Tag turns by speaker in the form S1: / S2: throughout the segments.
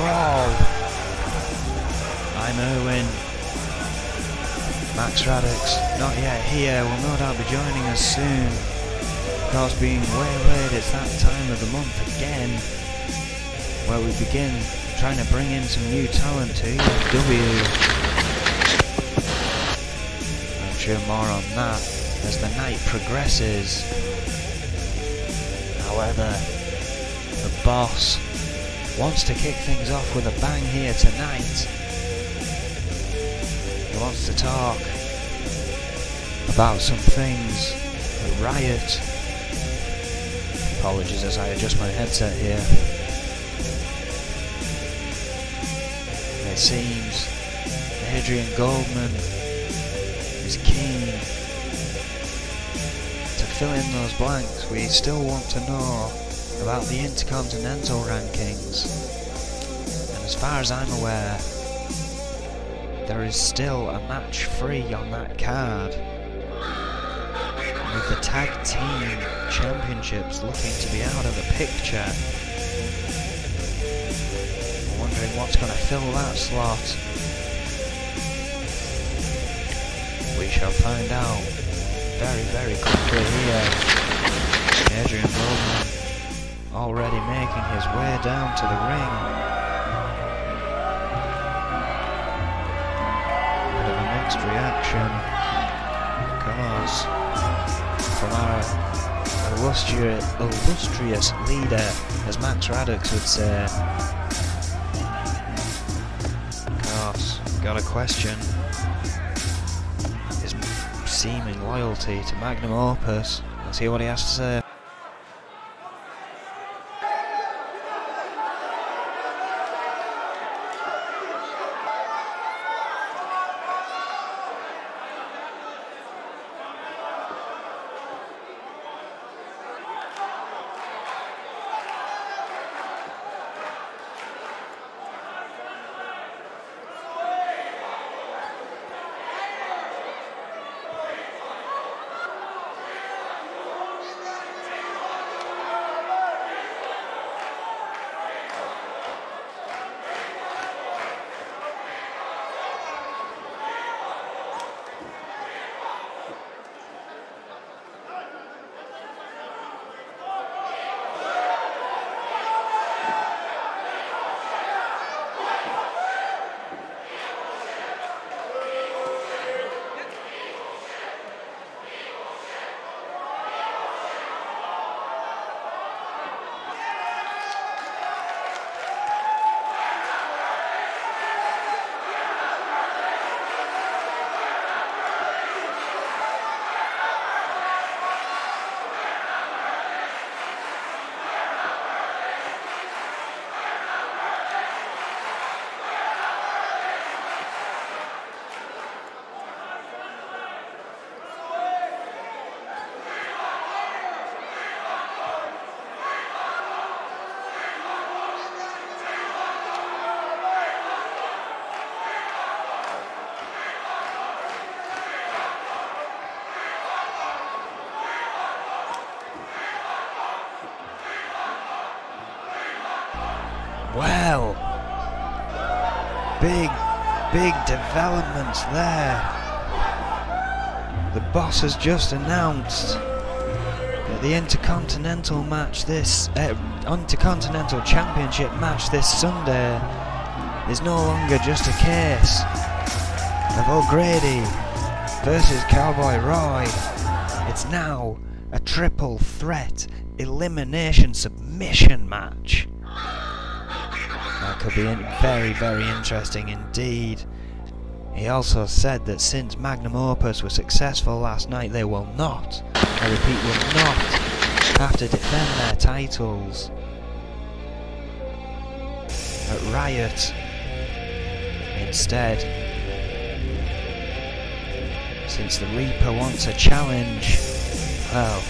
S1: Brawl. I'm Erwin. Max Radix, not yet here, will no doubt be joining us soon. Of course, being waylaid, it's that time of the month again, where we begin trying to bring in some new talent to N.E.W. I'm sure more on that as the night progresses. However, the boss wants to kick things off with a bang here tonight. He wants to talk about some things at Riot. Apologies as I adjust my headset here. It seems Adrian Goldman is keen to fill in those blanks. We still want to know about the Intercontinental rankings, and as far as I'm aware, there is still a match free on that card, with the Tag Team Championships looking to be out of the picture. I'm wondering what's going to fill that slot. We shall find out very, very quickly here. Adrian Goldman already making his way down to the ring. Bit of a mixed reaction, of course, from our illustrious leader, as Max Radix would say. Of course, got a question his seeming loyalty to Magnum Opus. Let's hear what he has to say. Well, big developments there. The boss has just announced that the Intercontinental match Intercontinental Championship match this Sunday is no longer just a case of O'Grady versus Cowboy Roy. It's now a triple threat elimination submission match. That could be very, very interesting indeed. He also said that since Magnum Opus were successful last night, they will not, I repeat, will not have to defend their titles at Riot. Instead, since the Reaper wants a challenge, well,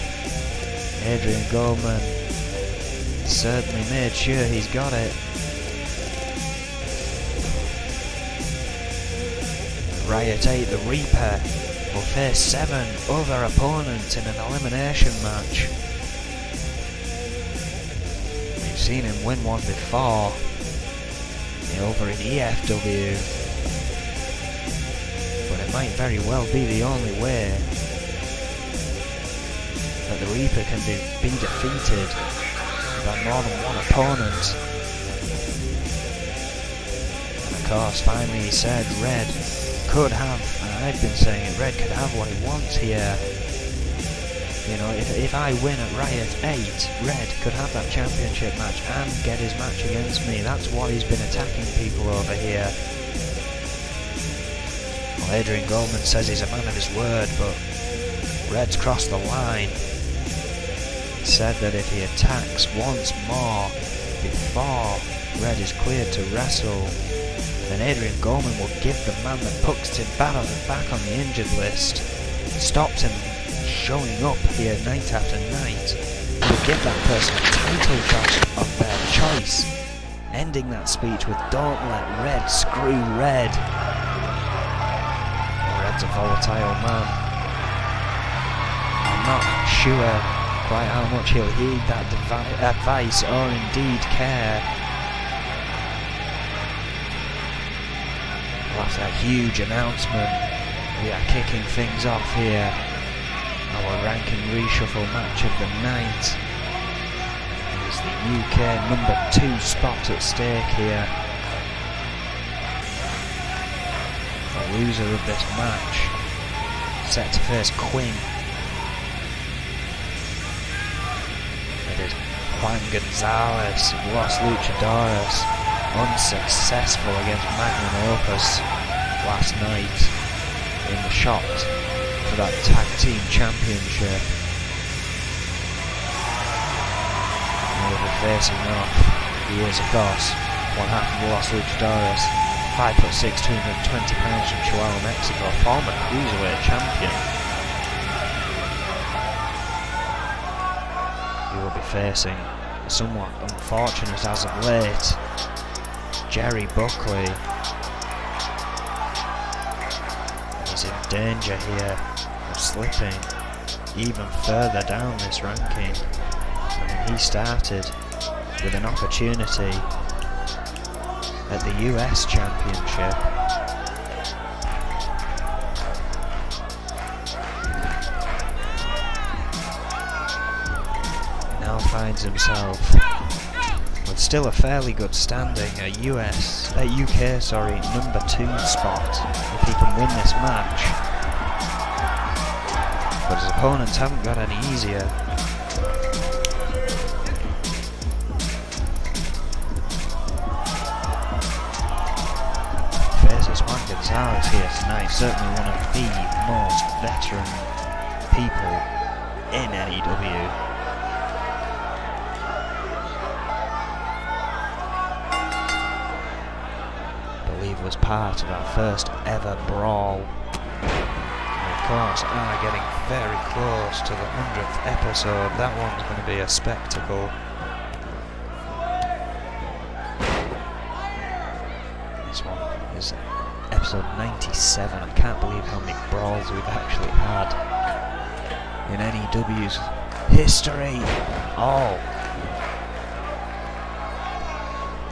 S1: Adrian Goldman certainly made sure he's got it. Riot 8, the Reaper will face 7 other opponents in an elimination match. We've seen him win one before. over in EFW. But it might very well be the only way that the Reaper can be defeated by more than one opponent. And of course, finally he said Red could have, and I've been saying it, Red could have what he wants here. You know, if I win at Riot 8, Red could have that championship match and get his match against me. That's what he's been attacking people over here. Well, Adrian Goldman says he's a man of his word, but Red's crossed the line. He said that if he attacks once more before Red is cleared to wrestle, then Adrian Goldman will give the man that puts him back on the injured list, stops him showing up here night after night, will give that person a title shot of their choice, ending that speech with "Don't let Red screw Red." Red's a volatile man. I'm not sure quite how much he'll heed that advice or indeed care. Well, after that huge announcement, we are kicking things off here. Our ranking reshuffle match of the night. It is the UK number 2 spot at stake here. The loser of this match set to face Quinn. It is Juan Gonzalez of Los Luchadores, unsuccessful against Magnum Opus last night in the shot for that tag team championship. And we'll be facing off. He is, of course, one half of Los Luchadores, 5'6", 220 pounds from Chihuahua, Mexico, former cruiserweight champion. He will be facing a somewhat unfortunate as of late Jerry Buckley. He's in danger here of slipping even further down this ranking. I mean, he started with an opportunity at the US Championship. Now finds himself with still a fairly good standing, a UK number 2 spot if he can win this match. But his opponents haven't got any easier. Faces Juan Gonzalez here tonight, certainly one of the most veteran people in N.E.W. Was part of our first ever Brawl. And of course, are getting very close to the 100th episode. That one's going to be a spectacle. This one is episode 97. I can't believe how many Brawls we've actually had in N.E.W's history. Oh!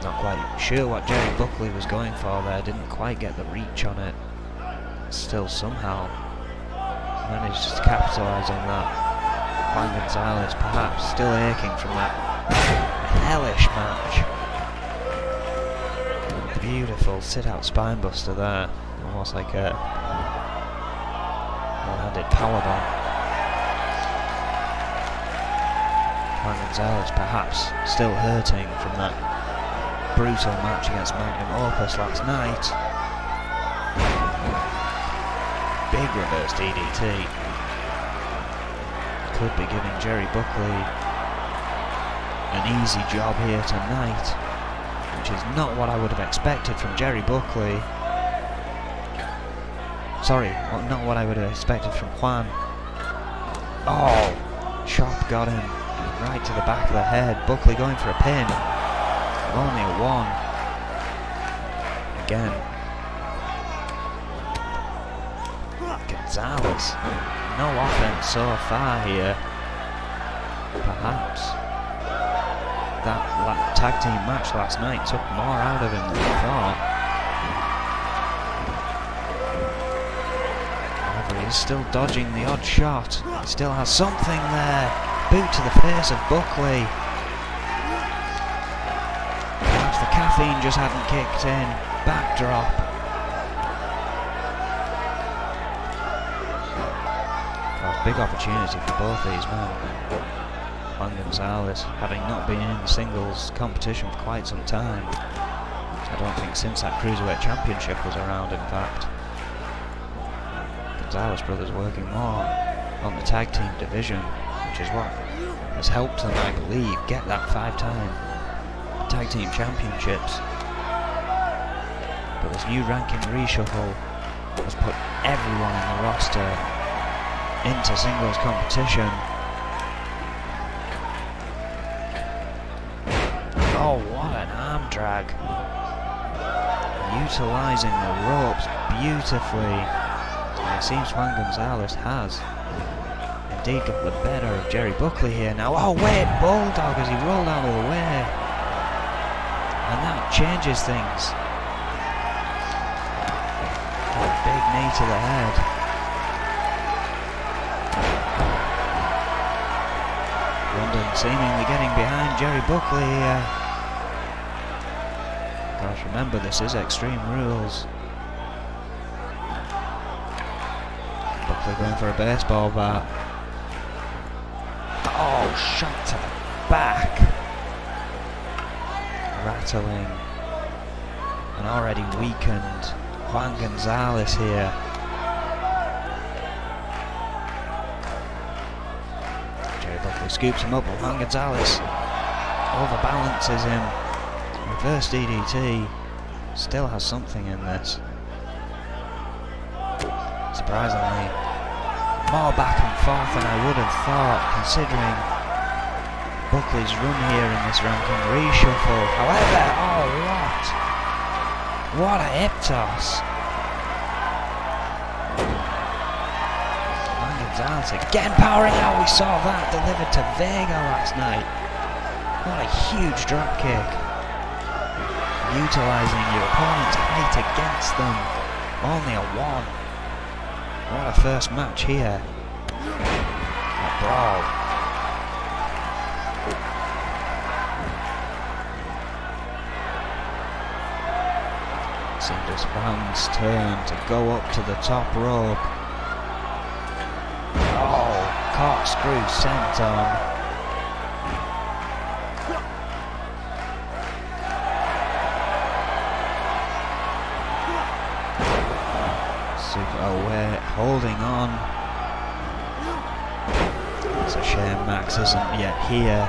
S1: Not quite sure what Jerry Buckley was going for there, didn't quite get the reach on it. Still somehow managed to capitalise on that. Juan Gonzalez perhaps still aching from that hellish match. Beautiful sit-out spinebuster there, almost like a one-handed powerbomb. Juan Gonzalez perhaps still hurting from that brutal match against Magnum Opus last night. Big reverse DDT. Could be giving Jerry Buckley an easy job here tonight, which is not what I would have expected from Jerry Buckley. Sorry, not what I would have expected from Juan. Oh, chop got him right to the back of the head. Buckley going for a pin. Only a 1. Again. Gonzalez. No offense so far here. Perhaps that tag team match last night took more out of him than we thought. However, he's still dodging the odd shot. He still has something there. Boot to the face of Buckley. Perhaps the caffeine just hadn't kicked in. Backdrop. Big opportunity for both these men. Juan Gonzalez, having not been in singles competition for quite some time. I don't think since that Cruiserweight Championship was around, in fact. Gonzalez brothers working more on the tag team division, which is what has helped them, I believe, get that 5-time tag team championships. But this new ranking reshuffle has put everyone in the roster into singles competition. Oh, what an arm drag. Utilising the ropes beautifully. And it seems Juan Gonzalez has indeed got the better of Jerry Buckley here now. Oh wait, Bulldog as he rolled out of the way. And that changes things. A big knee to the head. London seemingly getting behind Jerry Buckley here. Gosh, remember this is Extreme Rules. Buckley going for a baseball bat. Oh, shot to the back. Rattling an already weakened Juan Gonzalez here. Scoops him up, but Juan Gonzalez overbalances him. Reverse DDT. Still has something in this. Surprisingly, more back and forth than I would have thought, considering Buckley's run here in this ranking reshuffle. However, oh what a hip toss. Gonzalez again powering out. We saw that delivered to Vega last night. What a huge drop kick. Utilising your opponent's height against them. Only a 1. What a first match here at Brawl. Seemed his fans turn to go up to the top rope. Corkscrew sent on. Super aware, holding on. It's a shame Max isn't yet here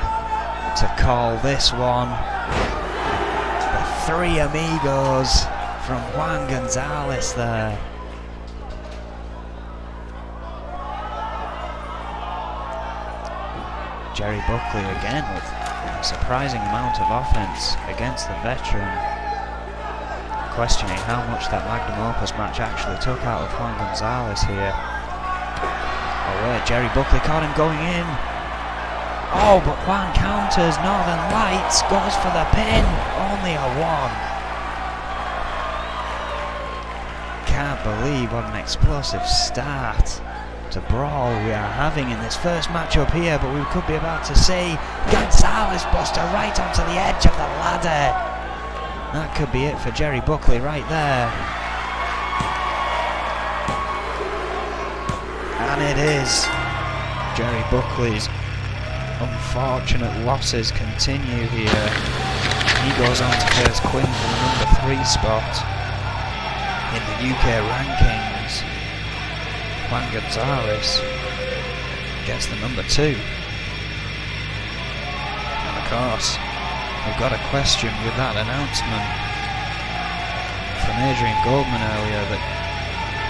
S1: to call this one. The 3 amigos from Juan Gonzalez there. Jerry Buckley again with a surprising amount of offense against the veteran. Questioning how much that Magnum Opus match actually took out of Juan Gonzalez here. Oh wait, Jerry Buckley caught him going in. Oh, but Juan counters. Northern Lights goes for the pin. Only a 1. Can't believe what an explosive start to Brawl we are having in this first matchup here, but we could be about to see Gonzalez buster right onto the edge of the ladder. That could be it for Jerry Buckley right there. And it is. Jerry Buckley's unfortunate losses continue here. He goes on to face Quinn for the number 3 spot in the UK rankings. Juan Gonzalez gets the number 2. And of course, we've got a question with that announcement from Adrian Goldman earlier that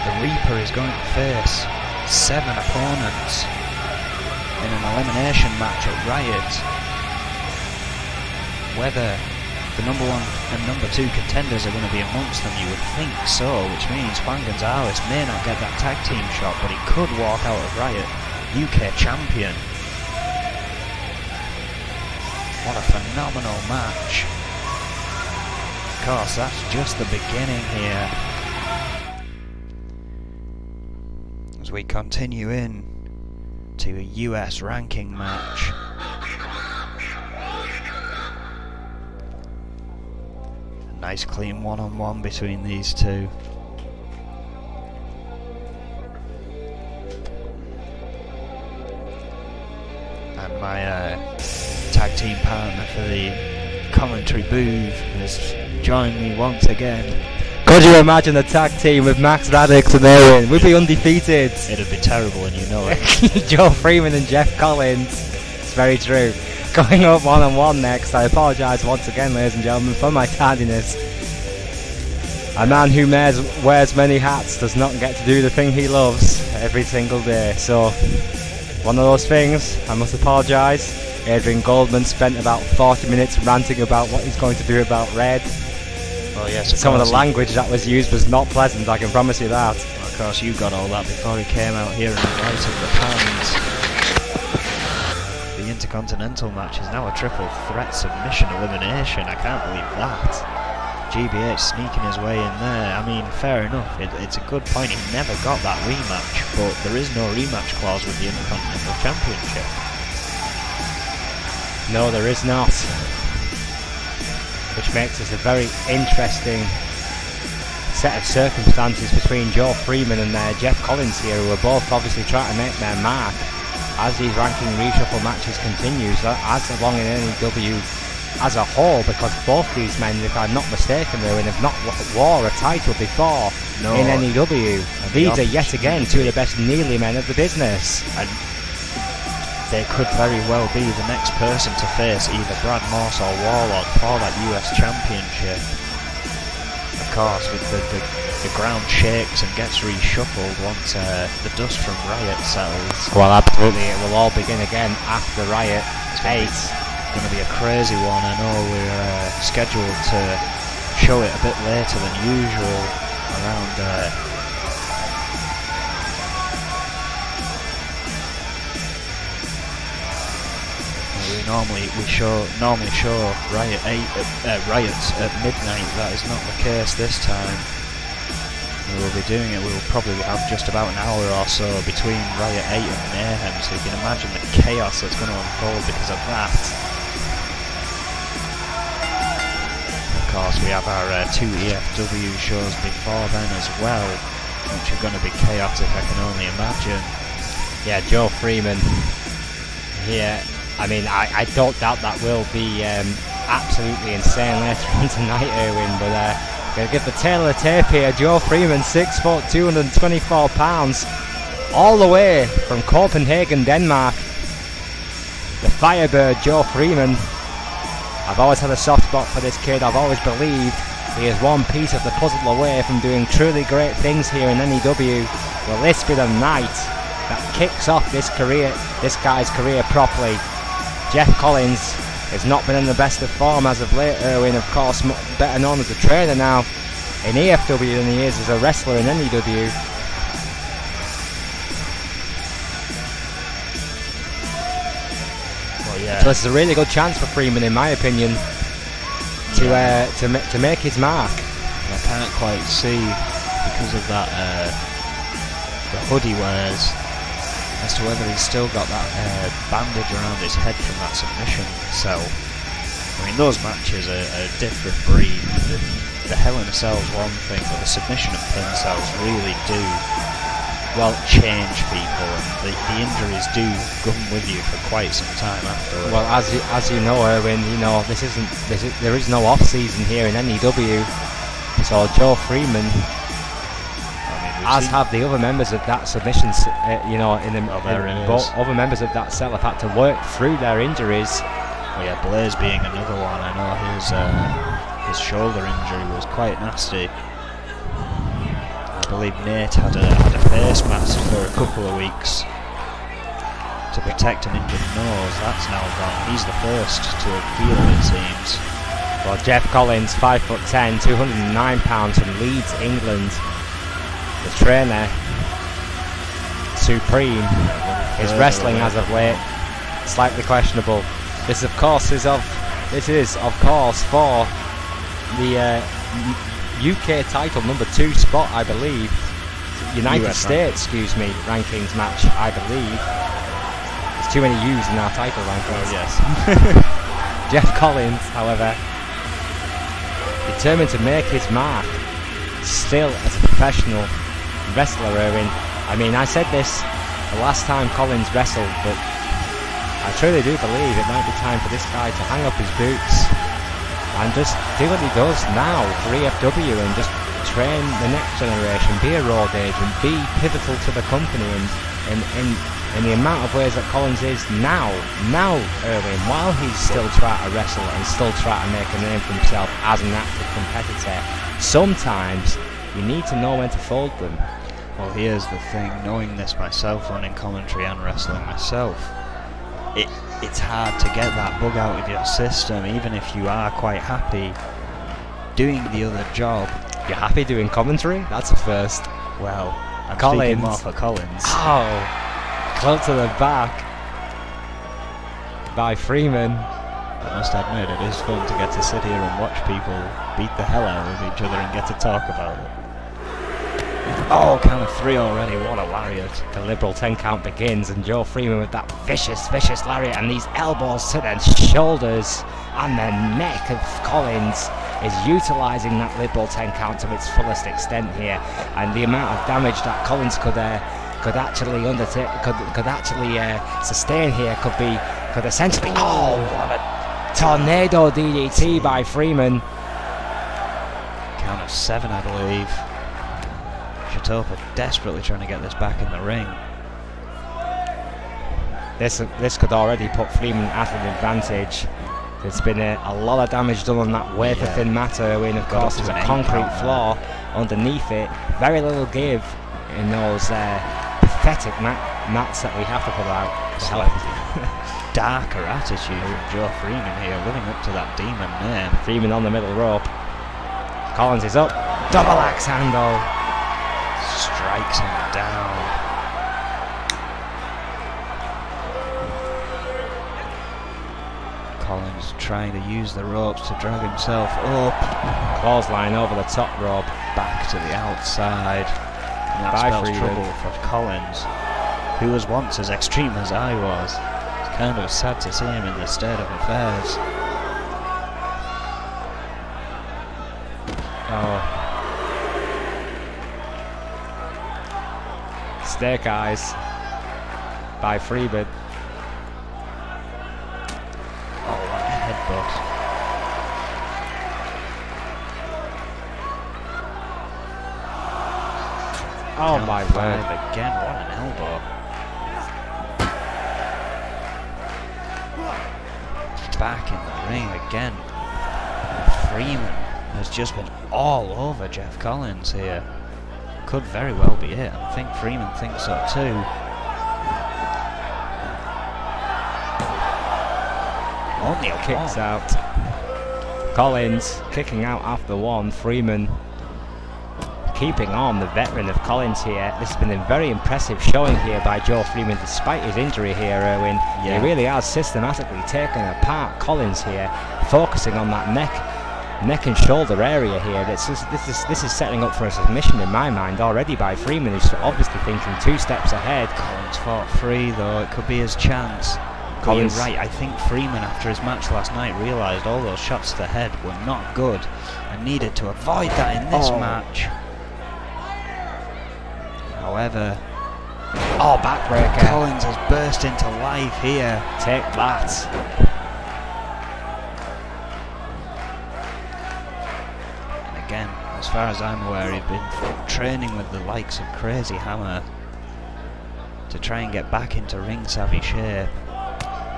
S1: the Reaper is going to face 7 opponents in an elimination match at Riot. Whether the number 1 and number 2 contenders are going to be amongst them, you would think so, which means Juan Gonzalez may not get that tag team shot, but he could walk out of Riot UK champion. What a phenomenal match. Of course, that's just the beginning here. As we continue in to a US ranking match. A nice clean one-on-one between these two. And my tag team partner for the commentary booth has joined me once again.
S2: Could you imagine a tag team with Max Radix and Erwin? We'd be undefeated.
S1: It'd be terrible and you know it.
S2: Joe Freeman and Jeff Collins. It's very true. Going up one-on-one next. I apologise once again, ladies and gentlemen, for my tardiness. A man who wears many hats does not get to do the thing he loves every single day. So, one of those things, I must apologise. Adrian Goldman spent about 40 minutes ranting about what he's going to do about Red.
S1: Well, yes,
S2: some of the language that was used was not pleasant, I can promise you that.
S1: Well, of course, you got all that before he came out here and lighted the pans. The Intercontinental match is now a triple threat submission elimination. I can't believe that. GBH sneaking his way in there. I mean, fair enough, it's a good point. He never got that rematch, but there is no rematch clause with the Intercontinental Championship.
S2: No, there is not. Which makes this a very interesting set of circumstances between Joe Freeman and Jeff Collins here, who are both obviously trying to make their mark as these ranking reshuffle matches continues, as along in N.E.W. as a whole, because both these men, if I'm not mistaken, though, have not wore a title before in N.E.W. These are yet again two of the best Neely men of the business.
S1: And they could very well be the next person to face either Brad Morse or Warlord for that US Championship. Of course, with the ground shakes and gets reshuffled once the dust from Riot settles.
S2: Well, absolutely, it will all begin again after Riot 8.
S1: It's going to be a crazy one. I know we're scheduled to show it a bit later than usual, around we normally show Riot 8 Riots at midnight. That is not the case this time. We will be doing it. We will probably have just about an hour or so between Riot 8 and Mayhem, so you can imagine the chaos that's going to unfold because of that. Of course, we have our two EFW shows before then as well, which are going to be chaotic, I can only imagine.
S2: Yeah, Joe Freeman here. I mean, I don't doubt that will be absolutely insane later on tonight, Erwin, but going to give the tail of the tape here. Joe Freeman, 6 foot, 224 pounds, all the way from Copenhagen, Denmark. The Firebird, Joe Freeman. I've always had a soft spot for this kid. I've always believed he is one piece of the puzzle away from doing truly great things here in N.E.W. Will this be the night that kicks off this guy's career properly? Jeff Collins has not been in the best of form as of late, Erwin, of course, better known as a trainer now in EFW than he is as a wrestler in N.E.W.
S1: Well, yeah.
S2: So this is a really good chance for Freeman, in my opinion, to make his mark.
S1: I can't quite see, because of that the hood he wears, as to whether he's still got that bandage around his head from that submission cell. I mean, those matches are a different breed. The Hell in a Cell is one thing, but the submission and pin cells really do change people, and the injuries do come with you for quite some time afterwards.
S2: Well, as you know, Erwin, there is no off season here in N.E.W. So Joe Freeman, as have the other members of that submission, other members of that cell have had to work through their injuries.
S1: Well, yeah, Blaze being another one. I know his shoulder injury was quite nasty. I believe Nate had a face mask for a couple of weeks to protect an injured nose. That's now gone. He's the first to feel it, it seems.
S2: Well, Jeff Collins, 5'10", 209 pounds from Leeds, England. The trainer, Supreme, is wrestling as of late, slightly questionable. This, of course, is of This is, of course, for the UK title #2 spot, I believe. United States, excuse me, rankings match, I believe. There's too many U's in our title rankings.
S1: Oh, yes.
S2: Jeff Collins, however, determined to make his mark, still as a professional wrestler, Erwin. I mean, I said this the last time Collins wrestled, but I truly do believe it might be time for this guy to hang up his boots and just do what he does now for EFW and just train the next generation, be a road agent, be pivotal to the company, and in the amount of ways that Collins is now, Erwin, while he's still trying to wrestle and still trying to make a name for himself as an active competitor, sometimes you need to know when to fold them.
S1: Well, here's the thing, knowing this myself, running commentary and wrestling myself, it's hard to get that bug out of your system, even if you are quite happy doing the other job.
S2: You're happy doing commentary? That's a first.
S1: Well, I'm
S2: Collins.
S1: speaking more for Collins.
S2: Oh, close to the back by Freeman.
S1: I must admit, it is fun to get to sit here and watch people beat the hell out of each other and get to talk about it. Oh, count of 3 already, what a lariat.
S2: The liberal 10 count begins, and Joe Freeman with that vicious lariat, and these elbows to the shoulders and the neck of Collins is utilising that liberal 10 count to its fullest extent here, and the amount of damage that Collins could actually undertake, could actually sustain here could essentially. Oh, what a tornado DDT by Freeman.
S1: Count of 7, I believe. Chatopa desperately trying to get this back in the ring.
S2: This could already put Freeman at an advantage. There's been a lot of damage done on that wafer thin mat, Erwin. Of course, there's a concrete floor underneath it. Very little give in those pathetic mats that we have to put out.
S1: Darker attitude from Joe Freeman here, living up to that demon name.
S2: Freeman on the middle rope. Collins is up. Double axe handle.
S1: Strikes him down. Collins trying to use the ropes to drag himself up.
S2: Clothesline over the top rope.
S1: Back to the outside. And that spells trouble for Collins, who was once as extreme as I was. It's kind of sad to see him in this state of affairs.
S2: Oh. Snake eyes by Freeman.
S1: Oh, what a headbutt.
S2: Oh my word.
S1: Again, what an elbow. Back in the ring again. Freeman has just been all over Jeff Collins here. Could very well be it. I think Freeman thinks so too. Only a
S2: kicks out. Collins kicking out after one. Freeman keeping on, the veteran of Collins here. This has been a very impressive showing here by Joe Freeman despite his injury here, Erwin.
S1: Yeah.
S2: He really has systematically taken apart Collins here, focusing on that neck and shoulder area here. This is setting up for a submission in my mind already by Freeman, who's obviously thinking 2 steps ahead.
S1: Collins fought free though, it could be his chance. Collins, you're right, I think Freeman after his match last night realised all those shots to the head were not good and needed to avoid that in this match. However,
S2: backbreaker.
S1: Collins has burst into life here.
S2: Take that.
S1: And again, as far as I'm aware, he'd been training with the likes of Crazy Hammer to try and get back into ring savvy shape.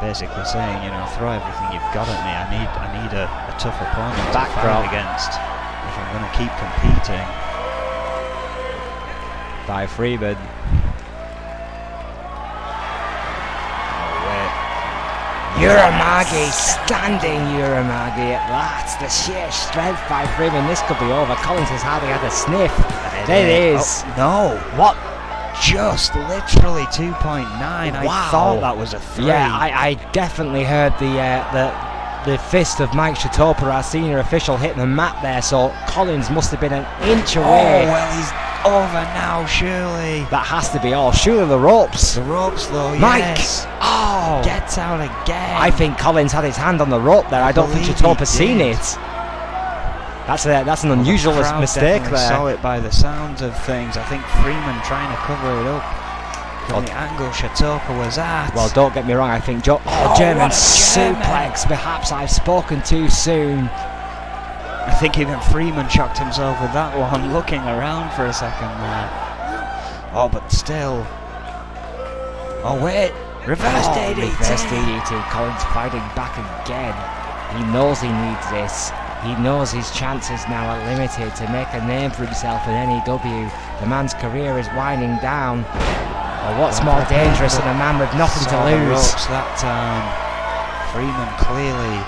S1: Basically saying, you know, throw everything you've got at me. I need a tough opponent to fight against if I'm going to keep competing.
S2: By Freeman. Uramagi, standing Uramagi at last. The sheer strength by Freeman. This could be over. Collins has hardly had a sniff. There it is.
S1: Oh, no.
S2: What?
S1: Just literally 2.9. Wow. I thought that was a 3.
S2: Yeah, I definitely heard the the fist of Mike Shatopa, our senior official, hitting the mat there, so Collins must have been an inch away.
S1: Oh, well, he's over now, surely.
S2: That has to be all. Surely the ropes.
S1: The ropes, though,
S2: Mike!
S1: Yes.
S2: Oh!
S1: Gets out again.
S2: I think Collins had his hand on the rope there. I don't think Shatopa's seen it. That's an unusual mistake there.
S1: Saw it by the sounds of things. I think Freeman trying to cover it up from the angle Shatopa was at.
S2: Well, don't get me wrong. I think German suplex. Perhaps I've spoken too soon.
S1: I think even Freeman shocked himself with that one, looking around for a second there. Oh, but still. Oh, wait. Reverse DDT.
S2: Reverse DDT. Collins fighting back again. He knows he needs this. He knows his chances now are limited to make a name for himself in N.E.W. The man's career is winding down. Well, what's more dangerous than a man with nothing to lose?
S1: That time. Freeman clearly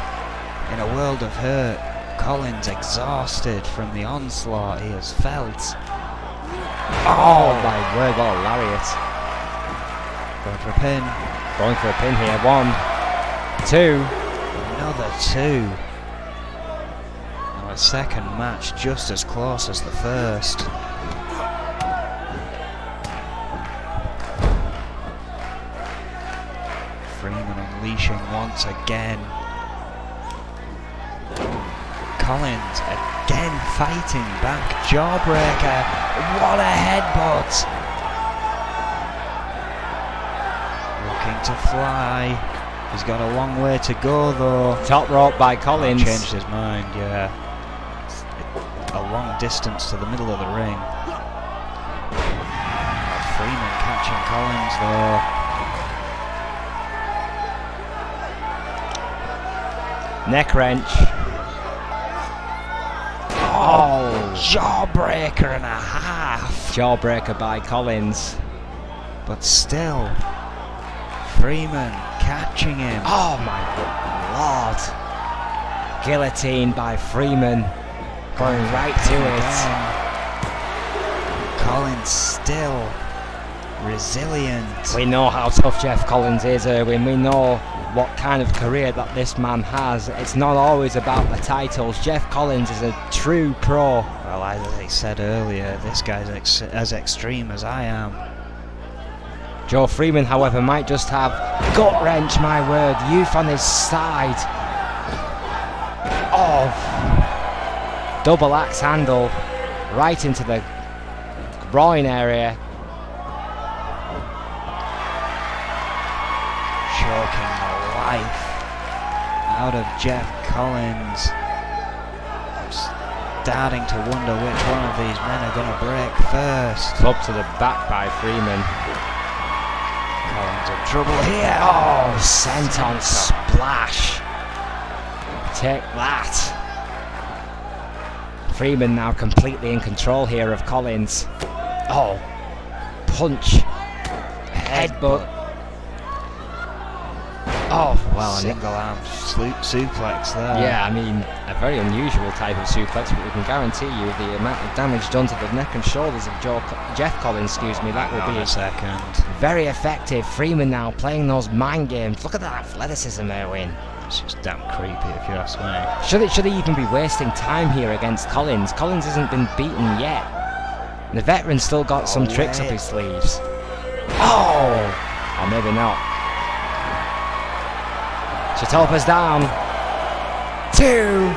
S1: in a world of hurt. Collins exhausted from the onslaught he has felt.
S2: Oh my word, what a lariat.
S1: Going for a pin.
S2: Going for a pin here. 1, 2.
S1: Another 2. Now a second match just as close as the first. Freeman unleashing once again. Collins again fighting back. Jawbreaker. What a headbutt. Looking to fly. He's got a long way to go though.
S2: Top rope by Collins.
S1: Changed his mind, yeah. A long distance to the middle of the ring. Freeman catching Collins though.
S2: Neck wrench.
S1: Oh, jawbreaker and a half.
S2: Jawbreaker by Collins.
S1: But still, Freeman catching him.
S2: Oh my lord. Guillotine by Freeman. Going right to it.
S1: Collins still resilient.
S2: We know how tough Jeff Collins is, Erwin. We know what kind of career that this man has. It's not always about the titles. Jeff Collins is a true pro.
S1: Well, as I said earlier, this guy's as extreme as I am.
S2: Joe Freeman, however, might just have gut wrench, my word. Youth on his side. Oh, double axe handle right into the groin area.
S1: Choking the life out of Jeff Collins. I'm starting to wonder which one of these men are going to break first.
S2: Club to the back by Freeman.
S1: Collins in trouble here.
S2: Oh, senton splash. Take that. Freeman now completely in control here of Collins. Oh, punch. Headbutt. Oh, well,
S1: single arm suplex there.
S2: Yeah, I mean, a very unusual type of suplex, but we can guarantee you the amount of damage done to the neck and shoulders of Jeff Collins, that will be
S1: a second.
S2: Very effective. Freeman now playing those mind games. Look at that athleticism, Erwin.
S1: It's just damn creepy, if you ask me.
S2: Should he even be wasting time here against Collins? Collins hasn't been beaten yet. The veteran's still got some tricks up his sleeves. Oh! Or maybe not. Shatopa's down. 2.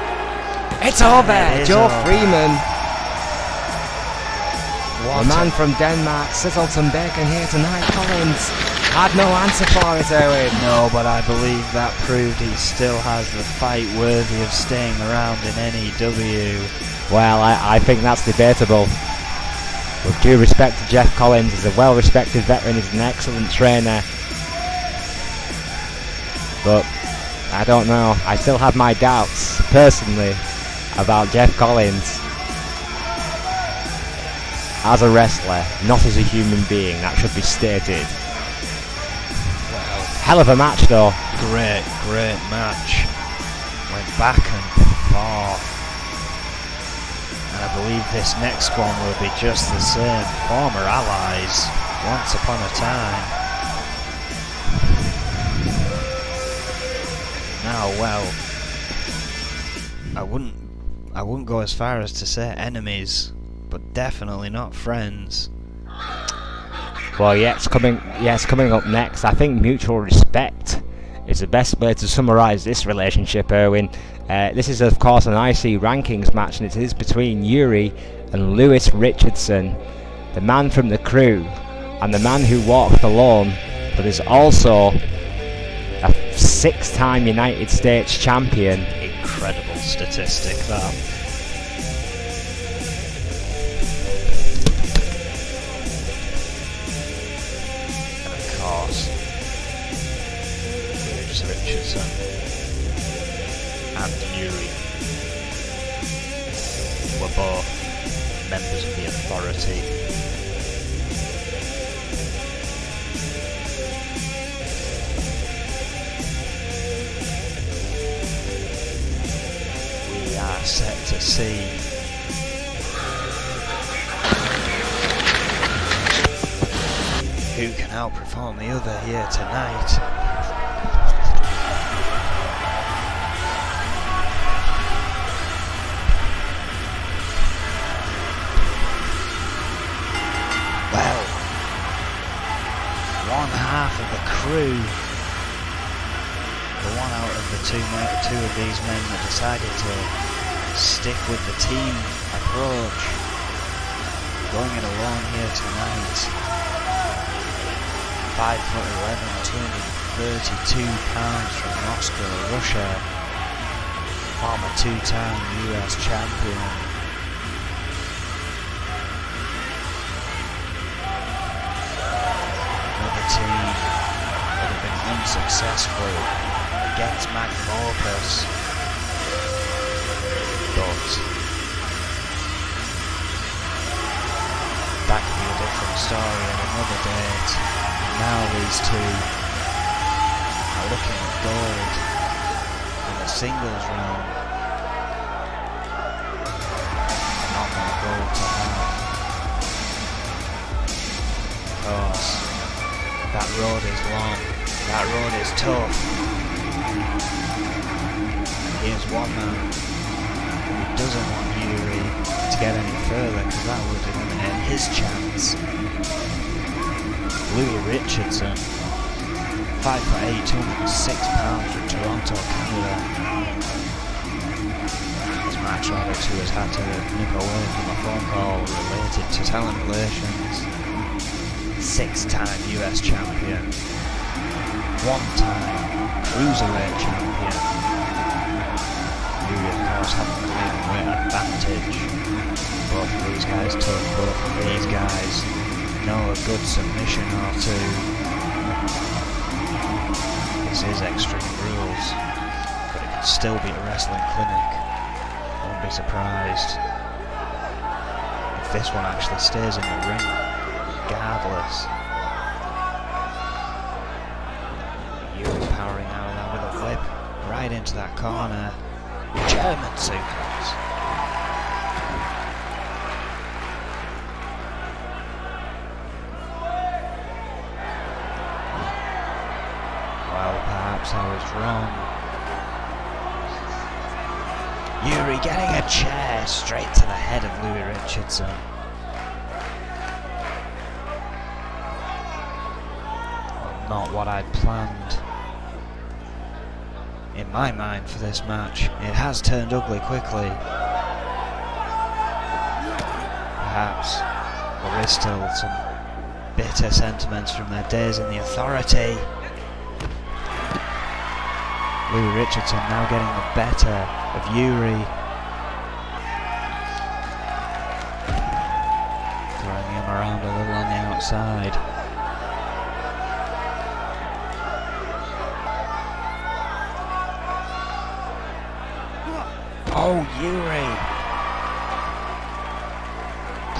S2: It's over. Joe Freeman. The man from Denmark, sizzled some bacon here tonight. Collins had no answer for it, Erwin.
S1: No, but I believe that proved he still has the fight worthy of staying around in N.E.W.
S2: Well, I think that's debatable. With due respect to Jeff Collins, he's a well-respected veteran, he's an excellent trainer. But I don't know. I still have my doubts, personally, about Jeff Collins. As a wrestler, not as a human being, that should be stated.
S1: Well,
S2: hell of a match though.
S1: Great match. Went back and forth. And I believe this next one will be just the same. Former allies, once upon a time. Now, well, I wouldn't go as far as to say enemies, but definitely not friends.
S2: Well, yeah, it's coming up next. I think mutual respect is the best way to summarise this relationship, Erwin. This is, of course, an IC rankings match, and it is between Yuri and Lewis Richardson, the man from the crew, and the man who walked alone, but is also a 6-time United States champion.
S1: Incredible statistic, that. And of course, Lewis Richardson and Yuri were both members of the Authority. We are set to see who can outperform the other here tonight. Well, one half of the crew, the one out of the two of these men that decided to stick with the team approach, going it alone here tonight. 5'11", 232 pounds from Moscow, Russia, former 2-time US champion. Another team that have been unsuccessful against Magnopus, but that could be a different story on another date. Now these two are looking at gold in the singles round. Not more gold to have. Of course, that road is long, that road is tough. Here's one man who doesn't want Yuri to get any further, because that would eliminate his chance. Louis Richardson, 5'8", 206 pounds from Toronto, Canada. His match artist who has had to nip away from a phone call related to talent relations. 6-time US champion. 1-time cruiserweight champion. Louis, of course, having the leading weight advantage. Both of these guys tough, both of these guys know a good submission or two. This is Extreme Rules, but it could still be a wrestling clinic. Won't be surprised if this one actually stays in the ring, regardless. Yuri powering out of that with a whip, right into that corner. German suplex. I was wrong. Yuri getting a chair straight to the head of Louis Richardson. Well, not what I'd planned. In my mind for this match, it has turned ugly quickly. Perhaps there is still some bitter sentiments from their days in the Authority. Louis Richardson now getting the better of Yuri. Throwing him around a little on the outside. Oh, Yuri!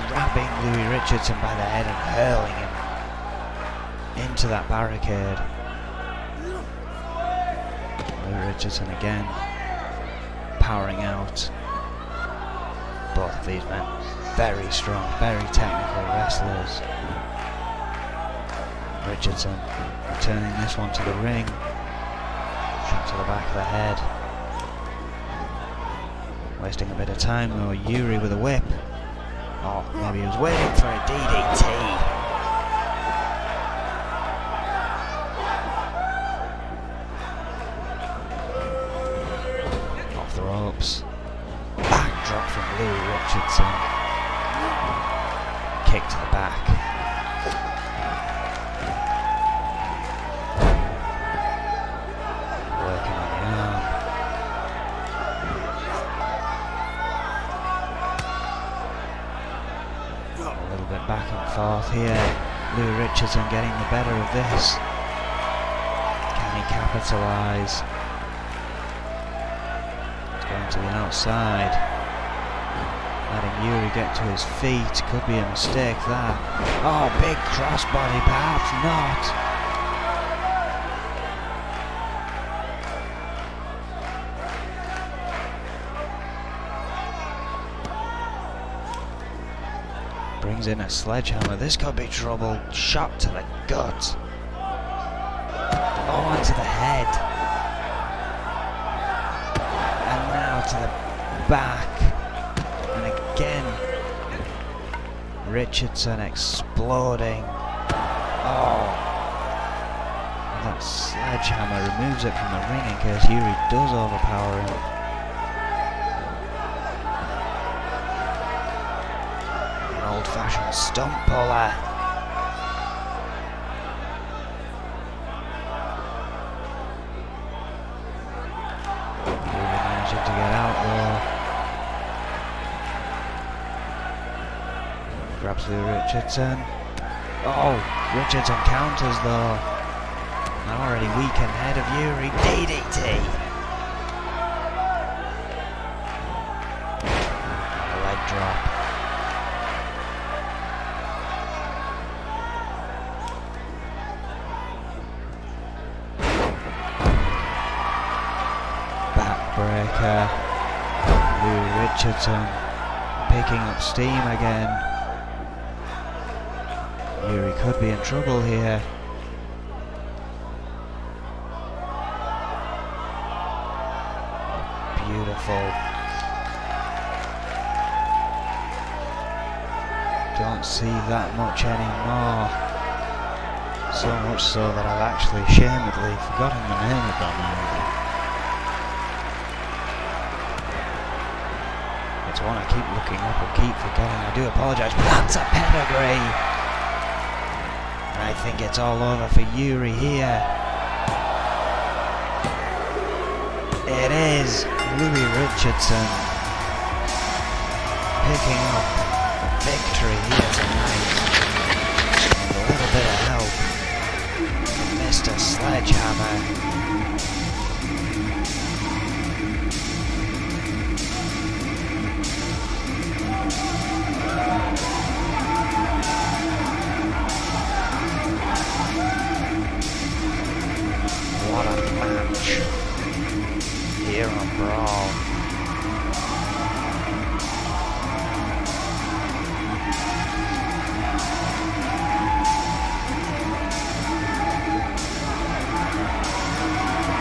S1: Grabbing Louis Richardson by the head and hurling him into that barricade. Richardson again, powering out. Both of these men, very strong, very technical wrestlers. Richardson returning this one to the ring. Shot to the back of the head. Wasting a bit of time though. Yuri with a whip. Oh, maybe he was waiting for a DDT. Off the ropes. Backdrop from Lou Richardson. Kick to the back. Working on the arm. A little bit back and forth here. Lou Richardson getting the better of this. Can he capitalise? It's going to the outside. Letting Yuri get to his feet. Could be a mistake that. Oh, big crossbody, perhaps not. Brings in a sledgehammer. This could be trouble. Shot to the gut. Oh, onto the head. And now to the back. And again, Richardson exploding. Oh, that sledgehammer removes it from the ring in case Yuri does overpower him. Old-fashioned stump puller. Yuri managing to get out though. Grabs Lou Richardson. Oh, Richardson counters though. An already weakened head of Yuri. DDT. A leg drop. Backbreaker. Lou Richardson picking up steam again. Yuri could be in trouble here. Beautiful. Don't see that much anymore. So much so that I've actually shamedly forgotten the name of that movie. It's one I keep looking up and keep forgetting. I do apologise, but that's a pedigree. I think it's all over for Yuri here. It is Louis Richardson picking up a victory here tonight. With a little bit of help from Mr. Sledgehammer. What a match here on Brawl.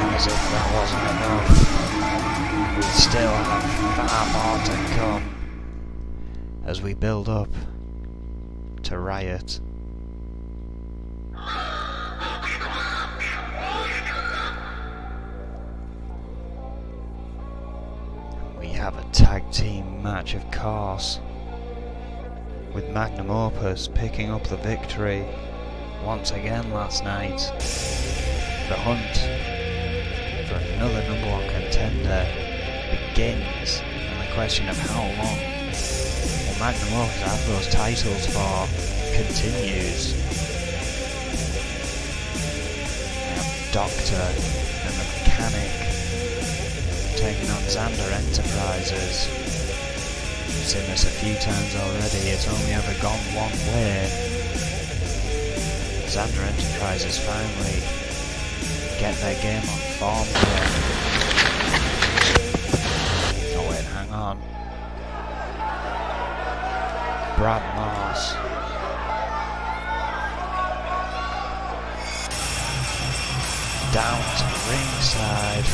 S1: And as if that wasn't enough, we still have far more to come as we build up to Riot. We have a tag team match, of course, with Magnum Opus picking up the victory once again last night. The hunt for another #1 contender begins, and the question of how long will Magnum Opus have those titles for continues. We have Doctor and the Mechanic taking on Xander Enterprises. We've seen this a few times already, it's only ever gone one way. Xander Enterprises finally get their game on form here. Oh wait, hang on. Brad Moss. Down to ringside.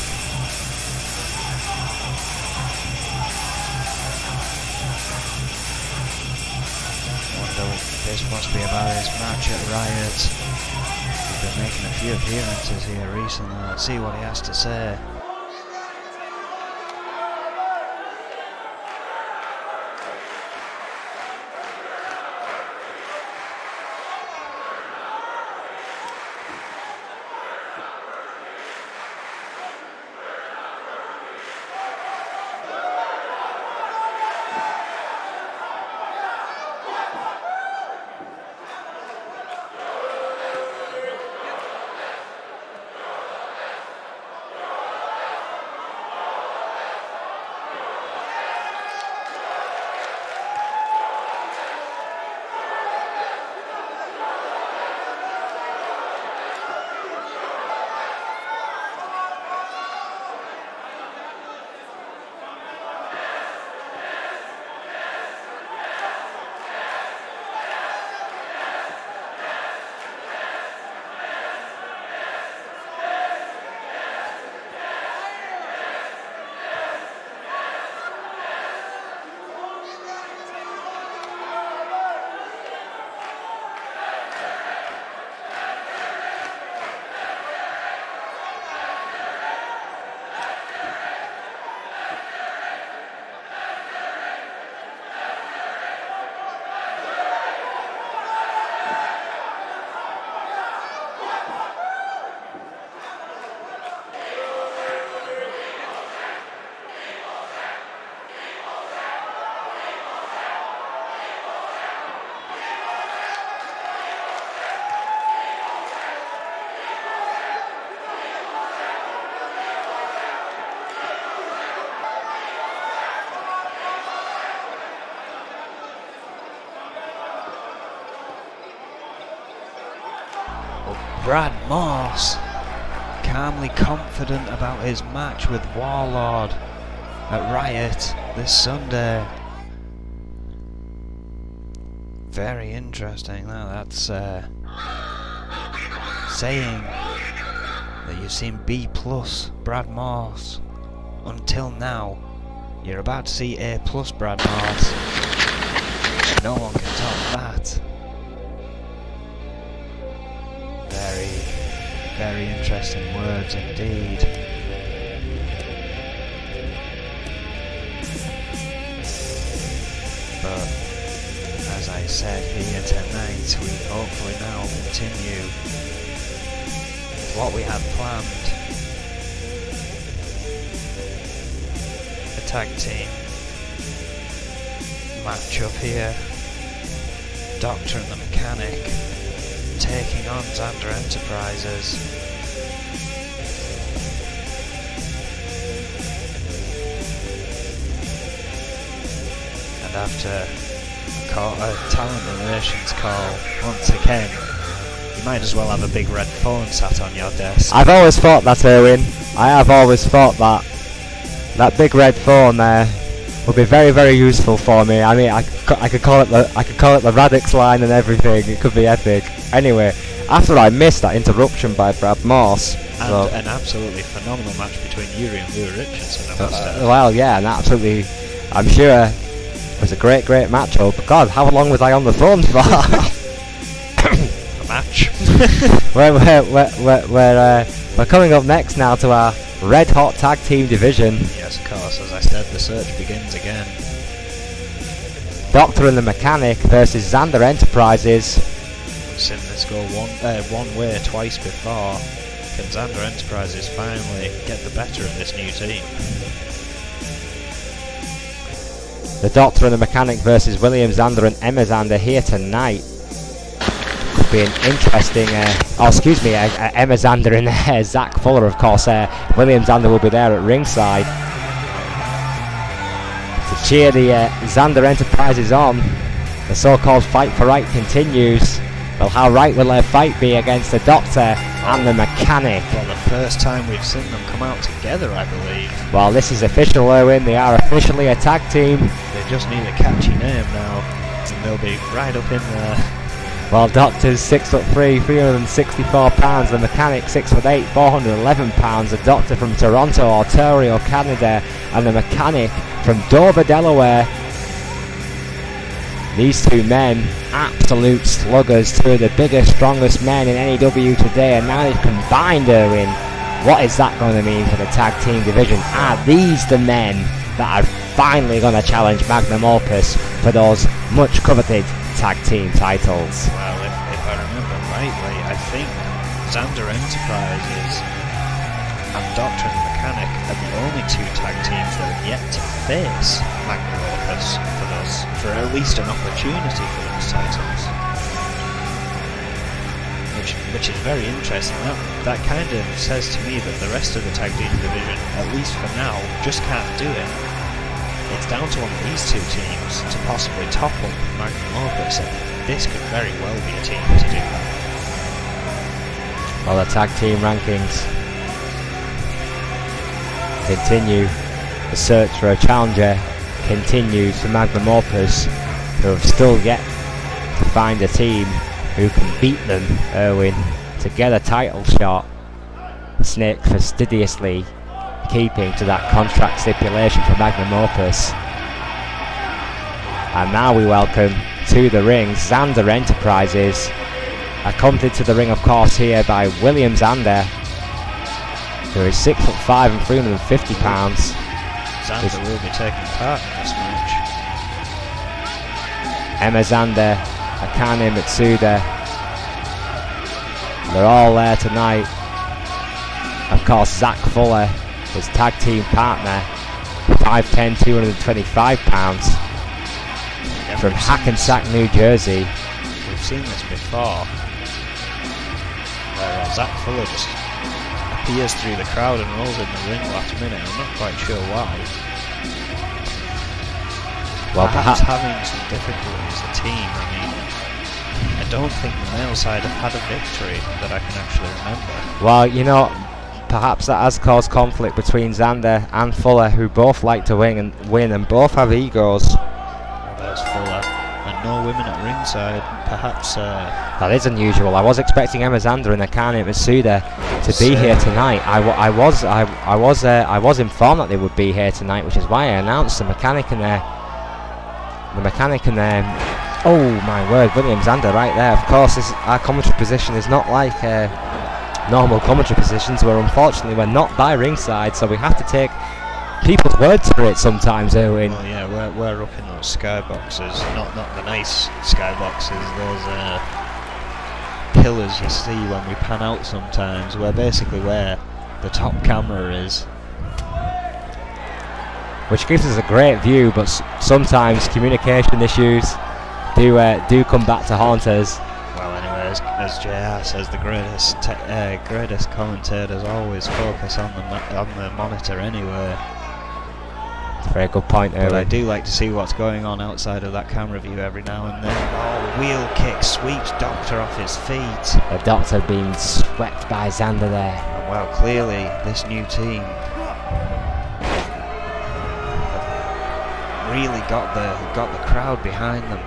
S1: This must be about his match at Riot. He's been making a few appearances here recently. Let's see what he has to say. Brad Morse, calmly confident about his match with Warlord at Riot this Sunday. Very interesting. Now that's saying that you've seen B+ Brad Morse until now. You're about to see A+ Brad Morse. No one can top that. Very interesting words indeed. But as I said here tonight, we hopefully now continue what we had planned. A tag team match up here. Doctor and the Mechanic taking on Xander Enterprises. And after a talent relations call, once again, you might as well have a big red phone sat on your desk.
S2: I've always thought that, Erwin. I have always thought that that big red phone there would be very, very useful for me. I mean, I could call it the Radix line and everything. It could be epic. Anyway, after I missed that interruption by Brad Morse,
S1: and an absolutely phenomenal match between Yuri and Lou Richardson.
S2: Well, yeah, and absolutely, I'm sure it was a great matchup. But God, how long was I on the phone for?
S1: A match.
S2: We're coming up next now to our red hot tag team division.
S1: Yes, of course. As I said, the search begins again.
S2: Doctor and the Mechanic versus Xander Enterprises.
S1: We've seen this go one way twice before. Can Xander Enterprises finally get the better of this new team?
S2: The Doctor and the Mechanic versus William Xander and Emma Xander here tonight. Could be an interesting, Emma Xander and Zach Fuller, of course. William Xander will be there at ringside to cheer the Xander Enterprises on. The so-called fight for right continues. Well, how right will their fight be against the Doctor and the Mechanic?
S1: Well, the first time we've seen them come out together, I believe.
S2: Well, this is official, Erwin. They are officially a tag team.
S1: They just need a catchy name now, and they'll be right up in there.
S2: Well, Doctor's 6'3", 364 pounds. The Mechanic 6'8", 411 pounds. The Doctor from Toronto, Ontario, Canada, and the Mechanic from Dover, Delaware. These two men absolute sluggers, two of the biggest, strongest men in N.E.W today, and now they've combined, Erwin. What is that going to mean for the tag team division? Are these the men that are finally going to challenge Magnum Opus for those much coveted tag team titles?
S1: Well, if I remember rightly, I think Xander Enterprises and Doctor and Mechanic are the only two tag teams that have yet to face Magnum Opus for at least an opportunity for those titles. Which is very interesting. That kind of says to me that the rest of the tag team division, at least for now, just can't do it. It's down to one of these two teams to possibly topple Magnum Opus, and this could very well be a team to do that.
S2: Well, the tag team rankings continue. The search for a challenger continues for Magnum Opus, who have still yet to find a team who can beat them, Erwin, to get a title shot. Snake fastidiously keeping to that contract stipulation for Magnum Opus. And now we welcome to the ring Xander Enterprises, accompanied to the ring, of course, here by William Xander, who is 6'5" and 350 pounds.
S1: Xander will be taking part in this match.
S2: Emma Xander, Akane Mitsuda, they're all there tonight. Of course, Zach Fuller, his tag team partner, 5'10", 225 pounds, from Hackensack, New Jersey.
S1: We've seen this before, where Zach Fuller just appears through the crowd and rolls in the ring last minute. I'm not quite sure why.
S2: Well,
S1: perhaps having some difficulty as a team. I mean, I don't think the male side have had a victory that I can actually remember.
S2: Well, you know, perhaps that has caused conflict between Xander and Fuller, who both like to win and both have egos.
S1: Well, there's Fuller, and no women at ringside. Perhaps
S2: that is unusual. I was expecting Emma Xander and Akane Mitsuda to be here tonight. I was informed that they would be here tonight, which is why I announced the mechanic and oh my word, William Xander right there. Of course, our commentary position is not like normal commentary positions, where unfortunately we're not by ringside, so we have to take people's words for it sometimes, Erwin.
S1: Well, yeah, we're up in those skyboxes, not the nice skyboxes, those pillars you see when we pan out sometimes. We're basically where the top camera is,
S2: which gives us a great view, but sometimes communication issues do come back to haunt us.
S1: Well, anyway, as JR says, the greatest commentators always focus on the monitor anyway.
S2: It's a very good point, Erwin.
S1: But I do like to see what's going on outside of that camera view every now and then. Oh, wheel kick sweeps Doctor off his feet.
S2: The Doctor being swept by Xander there.
S1: And well, clearly this new team really got the crowd behind them.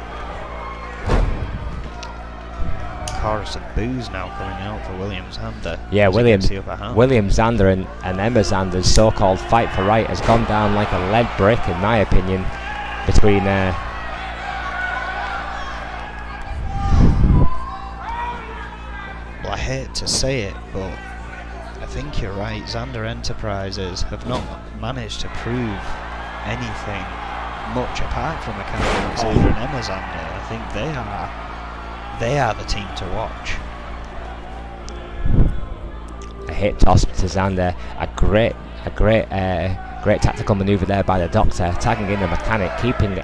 S1: Chorus of boos now coming out for William Xander.
S2: Yeah, William Xander and Emma Xander's so-called fight for right has gone down like a lead brick, in my opinion, between
S1: well, I hate to say it, but I think you're right. Xander Enterprises have not managed to prove anything much apart from Akane Mitsuda and Emma Xander. I think they are the team to watch.
S2: A hip toss to Xander, a great tactical manoeuvre there by the Doctor, tagging in the mechanic, keeping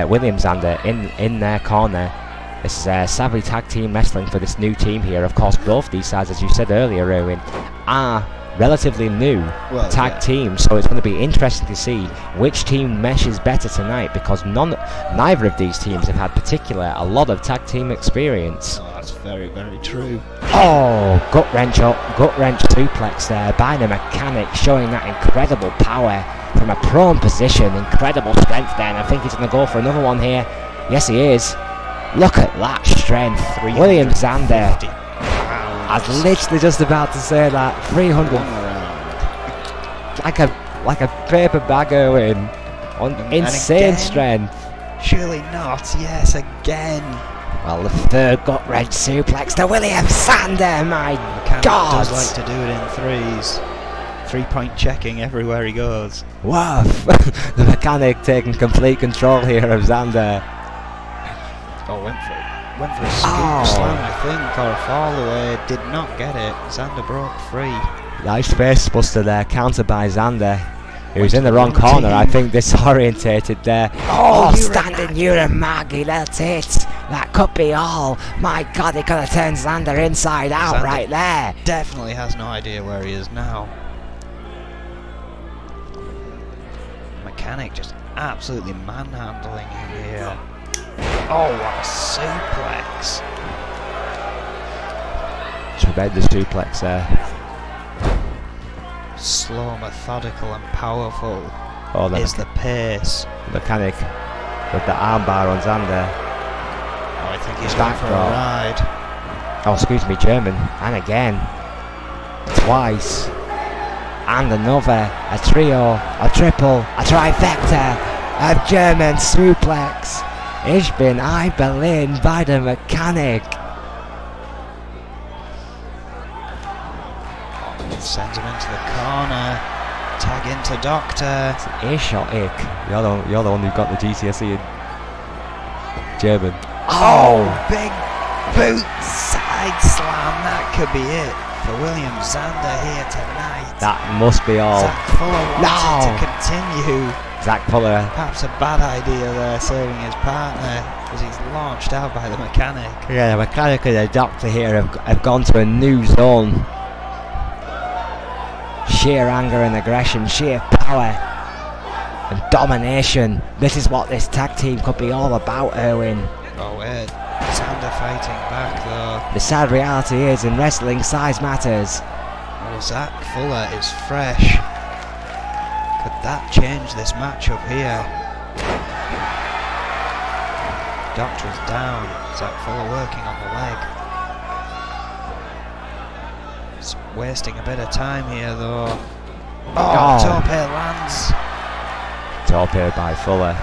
S2: William Xander in their corner. This is savvy tag team wrestling for this new team here. Of course, both these sides, as you said earlier, Erwin, are relatively new tag teams, so it's going to be interesting to see which team meshes better tonight, because neither of these teams have had a lot of tag team experience.
S1: Oh, that's very, very true.
S2: Oh, gut wrench suplex there by the mechanic, showing that incredible power from a prone position, incredible strength there, and I think he's going to go for another one here. Yes, he is. Look at that strength. William Xander. I was literally just about to say that. 300, like a paper bag, Erwin. On insane strength.
S1: Surely not. Yes, again.
S2: Well, the third gut wrench suplex to William Sander. My God!
S1: Does like to do it in threes. 3-point checking everywhere he goes.
S2: Wow! The mechanic taking complete control here of Sander.
S1: Oh, went for a scoop slam, I think, or a fall away. Did not get it. Sander broke free.
S2: Nice face buster there, countered by Sander, who's in the wrong corner. I think disorientated there. Oh, standing Uramagi, little tits. That could be all. My God, he could have turned Sander inside out
S1: Sander
S2: right there.
S1: Definitely has no idea where he is now. Mechanic just absolutely manhandling him here. Oh, what a suplex.
S2: Tremendous suplex there.
S1: Slow, methodical and powerful
S2: is
S1: the pace.
S2: Mechanic with the armbar on Sander.
S1: Oh, I think he's going for a ride.
S2: Oh, excuse me, German. And again. Twice. And another. A trio. A triple. A trifecta. A German suplex. Ich bin ein Berlin by the Mechanic.
S1: Sends him into the corner. Tag into Doctor.
S2: Ich or ich? You're the one who got the GCSE in German.
S1: Oh, big boot side slam. That could be it for William Sander here tonight.
S2: That must be all.
S1: Zach Fuller wanted to continue.
S2: Zach Fuller.
S1: Perhaps a bad idea there, saving his partner as he's launched out by the Mechanic.
S2: Yeah, the Mechanic and the Doctor here have gone to a new zone. Sheer anger and aggression, sheer power and domination. This is what this tag team could be all about, Erwin.
S1: Oh, wait. Sander fighting back though.
S2: The sad reality is, in wrestling, size matters.
S1: Oh, Zach Fuller is fresh. Could that change this matchup here? Doctor is down. Zach Fuller working on the leg. It's wasting a bit of time here though. Oh, Torpe lands.
S2: Torpe by Fuller.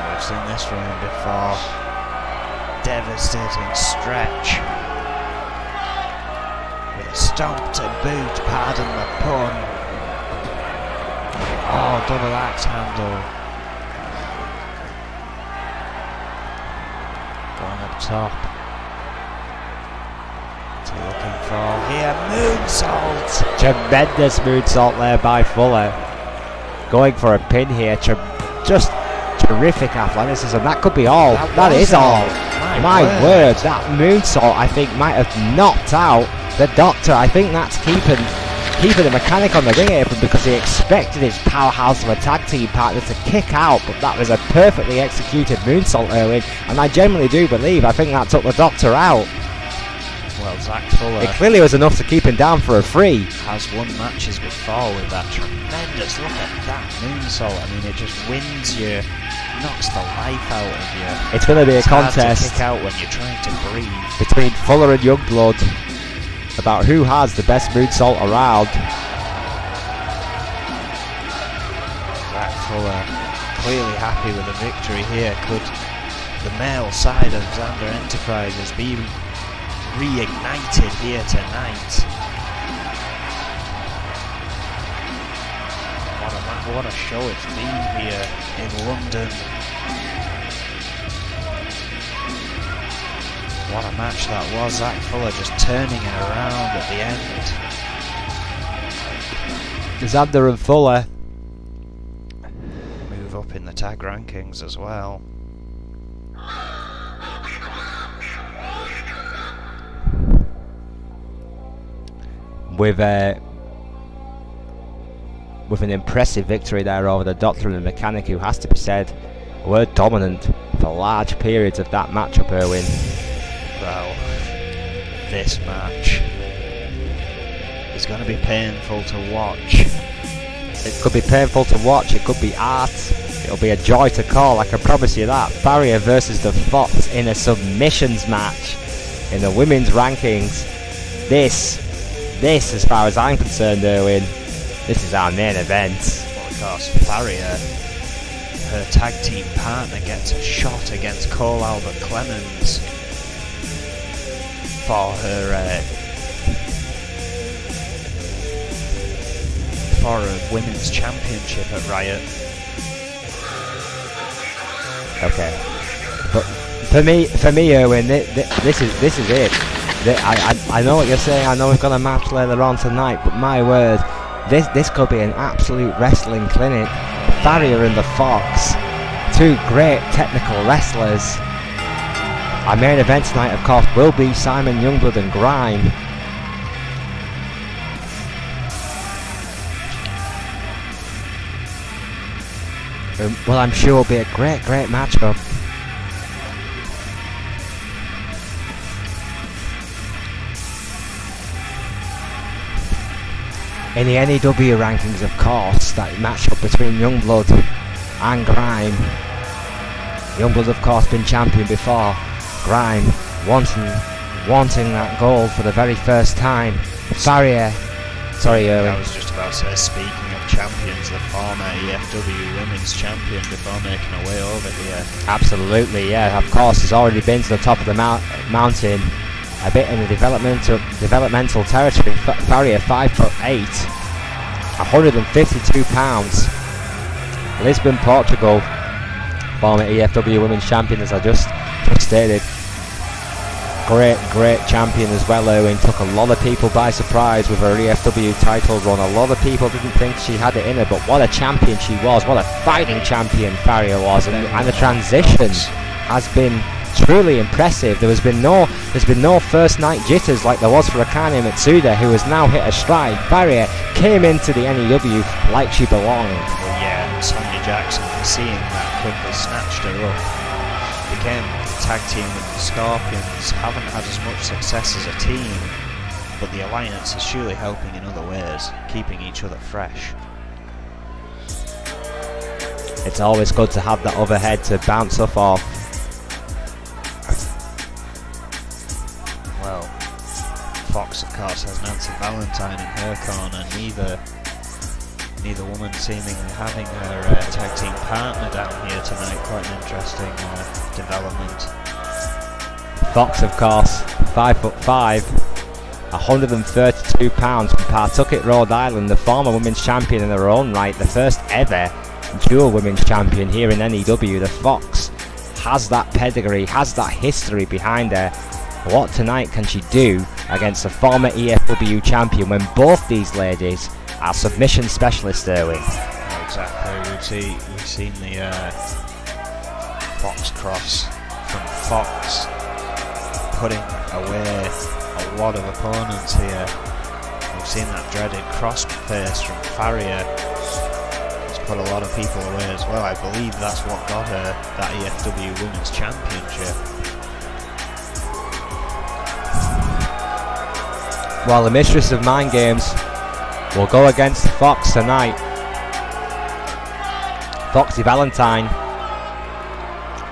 S1: We've seen this from him before. Devastating stretch. With a stomp to boot, pardon the pun. Oh, double axe handle. Going up top. What's he looking for here? Moonsault!
S2: Tremendous moonsault there by Fuller. Going for a pin here. Just terrific athleticism. That could be all. That is all. My word, that moonsault I think might have knocked out the Doctor. I think that's keeping the Mechanic on the ring apron because he expected his powerhouse of a tag team partner to kick out, but that was a perfectly executed moonsault, Erwin, and I genuinely do believe I think that took the Doctor out.
S1: Well, Zach Fuller,
S2: it clearly was enough to keep him down for a free.
S1: Has won matches before with that tremendous, look at that moonsault. I mean, it just wins you, knocks the life out of you.
S2: It's going to be a contest
S1: hard to kick out when you're trying to breathe.
S2: Between Fuller and Youngblood about who has the best moonsault around.
S1: Zach Fuller clearly happy with the victory here. Could the male side of Xander Enterprises be reignited here tonight? What a show it's been here in London. What a match that was. Zach Fuller just turning it around at the end.
S2: Xander and Fuller
S1: move up in the tag rankings as well.
S2: With an impressive victory there over the Doctor and the Mechanic, who has to be said were dominant for large periods of that matchup, Erwin.
S1: Well, this match is going to be painful to watch.
S2: It could be painful to watch, it could be art, it'll be a joy to call, I can promise you that. Barrier versus the Fox in a submissions match in the women's rankings. This, as far as I'm concerned, Erwin, This is our main event.
S1: Well, of course, Farrier, her tag team partner, gets a shot against Cole Albert Clemens for her women's championship at Riot.
S2: Okay, but for me, Erwin, this is it. I know what you're saying. I know we've got a match later on tonight, but my word, this could be an absolute wrestling clinic. Farrier and the Fox, two great technical wrestlers. Our main event tonight, of course, will be Simon Youngblood and Grime. Well, I'm sure it'll be a great matchup. In the N.E.W rankings, of course, that matchup between Youngblood and Grime. Youngblood, of course, been champion before. Grime wanting that gold for the very first time. Farrier. Sorry, Erwin.
S1: I was just about to say, speaking of champions, the former EFW Women's Champion before making her way over here.
S2: Absolutely, yeah. Of course, has already been to the top of the mountain. A bit in the developmental territory. Farrier, 5'8", 152 pounds. Lisbon, Portugal. Former EFW Women's Champion, as I just stated. Great champion as well, Erwin. Took a lot of people by surprise with her EFW title run. A lot of people didn't think she had it in her, but what a champion she was. What a fighting champion Farrier was, and the transition has been truly impressive. There's been no first night jitters like there was for Akane Matsuda, who has now hit a stride. Farrier came into the N.E.W like she belonged.
S1: Well, yeah, and Sonya Jackson, seeing that, quickly snatched her up. Became tag team with the Scorpions. Haven't had as much success as a team, but the alliance is surely helping in other ways, keeping each other fresh.
S2: It's always good to have that overhead to bounce off of.
S1: Well, Fox, of course, has Nancy Valentine in her corner. Neither woman seemingly having her tag team partner down here tonight. Quite an interesting development.
S2: Fox, of course, 5'5", 132 pounds, from Pawtucket, Rhode Island, the former women's champion in her own right, the first ever dual women's champion here in N.E.W. The Fox has that pedigree, has that history behind her. What tonight can she do against the former EFW champion when both these ladies are submission specialists, Erwin?
S1: Exactly. We've seen the Fox cross from Fox putting away a lot of opponents here. We've seen that dreaded cross face from Farrier. It's put a lot of people away as well. I believe that's what got her that EFW Women's Championship.
S2: Well, the Mistress of Mind Games will go against Fox tonight. Foxy Valentine,